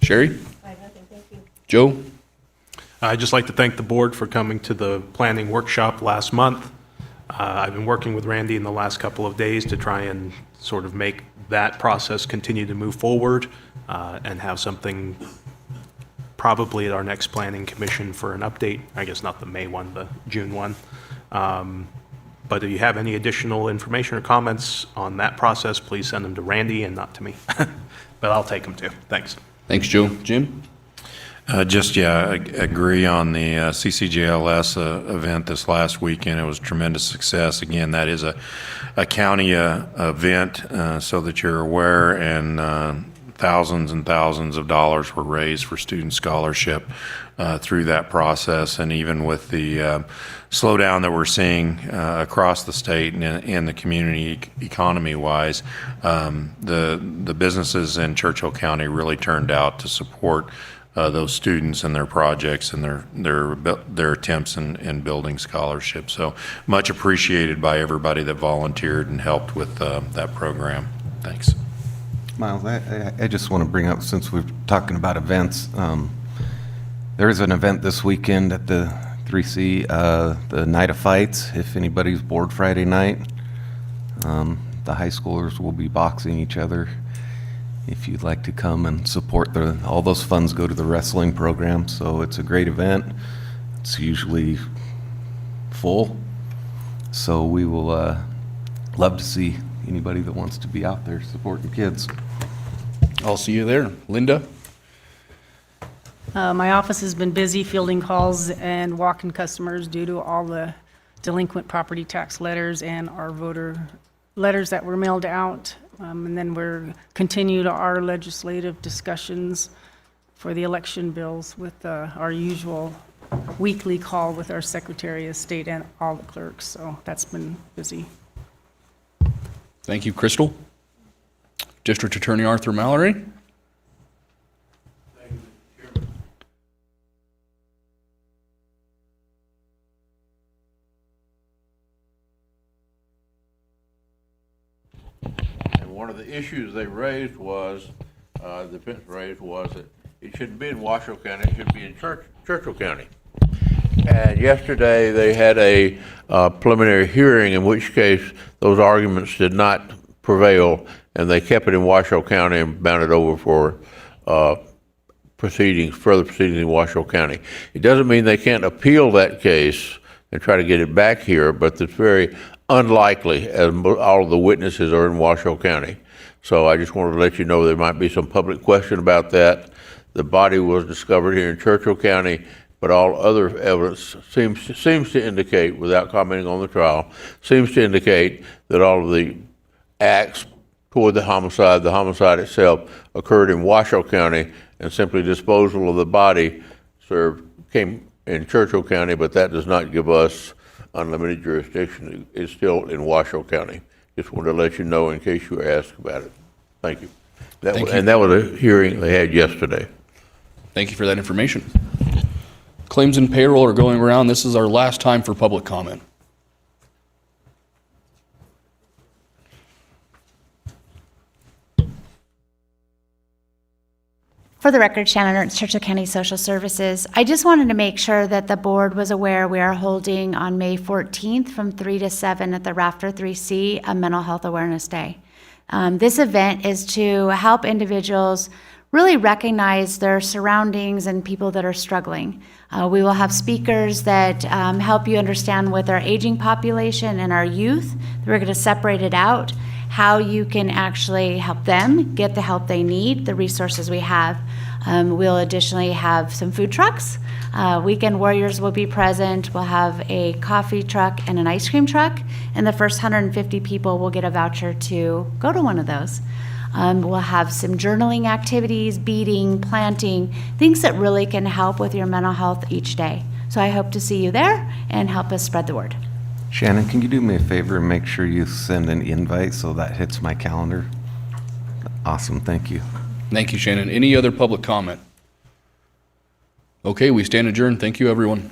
Sherry? I have nothing, thank you. Joe? I'd just like to thank the board for coming to the planning workshop last month. I've been working with Randy in the last couple of days to try and sort of make that process continue to move forward and have something probably at our next planning commission for an update. I guess not the May one, the June one. But if you have any additional information or comments on that process, please send them to Randy and not to me. But I'll take them too. Thanks. Thanks, Joe. Jim? I agree on the CCJLS event this last weekend. It was a tremendous success. Again, that is a county event, so that you're aware, and thousands and thousands of dollars were raised for student scholarship through that process. And even with the slowdown that we're seeing across the state and in the community economy-wise, the businesses in Churchill County really turned out to support those students and their projects and their attempts in building scholarships. So much appreciated by everybody that volunteered and helped with that program. Thanks. Miles, I just want to bring up, since we're talking about events, there is an event this weekend at the 3C, the Night of Fights, if anybody's bored Friday night. The high schoolers will be boxing each other. If you'd like to come and support all those funds go to the wrestling program, so it's a great event. It's usually full, so we will love to see anybody that wants to be out there supporting kids. I'll see you there. Linda? My office has been busy fielding calls and walking customers due to all the delinquent property tax letters and our voter letters that were mailed out. And then we're continued our legislative discussions for the election bills with our usual weekly call with our Secretary of State and all the clerks. So that's been busy. Thank you. Crystal? District Attorney Arthur Mallory? And one of the issues they raised was, the defense raised was that it shouldn't be in Washoe County, it should be in Churchill County. And yesterday, they had a preliminary hearing, in which case those arguments did not prevail, and they kept it in Washoe County and bound it over for further proceedings in Washoe County. It doesn't mean they can't appeal that case and try to get it back here, but it's very unlikely, as all of the witnesses are in Washoe County. So I just wanted to let you know there might be some public question about that. The body was discovered here in Churchill County, but all other evidence seems to indicate, without commenting on the trial, seems to indicate that all of the acts toward the homicide itself occurred in Washoe County, and simply disposal of the body came in Churchill County, but that does not give us unlimited jurisdiction. It's still in Washoe County. Just wanted to let you know in case you were asked about it. Thank you. And that was a hearing they had yesterday. Thank you for that information. Claims and payroll are going around. This is our last time for public comment. For the record, Shannon Ernst, Churchill County Social Services. I just wanted to make sure that the board was aware we are holding on May 14th from 3 to 7 at the Rafter 3C a Mental Health Awareness Day. This event is to help individuals really recognize their surroundings and people that are struggling. We will have speakers that help you understand with our aging population and our youth. We're going to separate it out, how you can actually help them get the help they need, the resources we have. We'll additionally have some food trucks. Weekend Warriors will be present. We'll have a coffee truck and an ice cream truck, and the first 150 people will get a voucher to go to one of those. We'll have some journaling activities, beading, planting, things that really can help with your mental health each day. So I hope to see you there and help us spread the word. Shannon, can you do me a favor and make sure you send an invite so that hits my calendar? Awesome, thank you. Thank you, Shannon. Any other public comment? Okay, we stand adjourned. Thank you, everyone.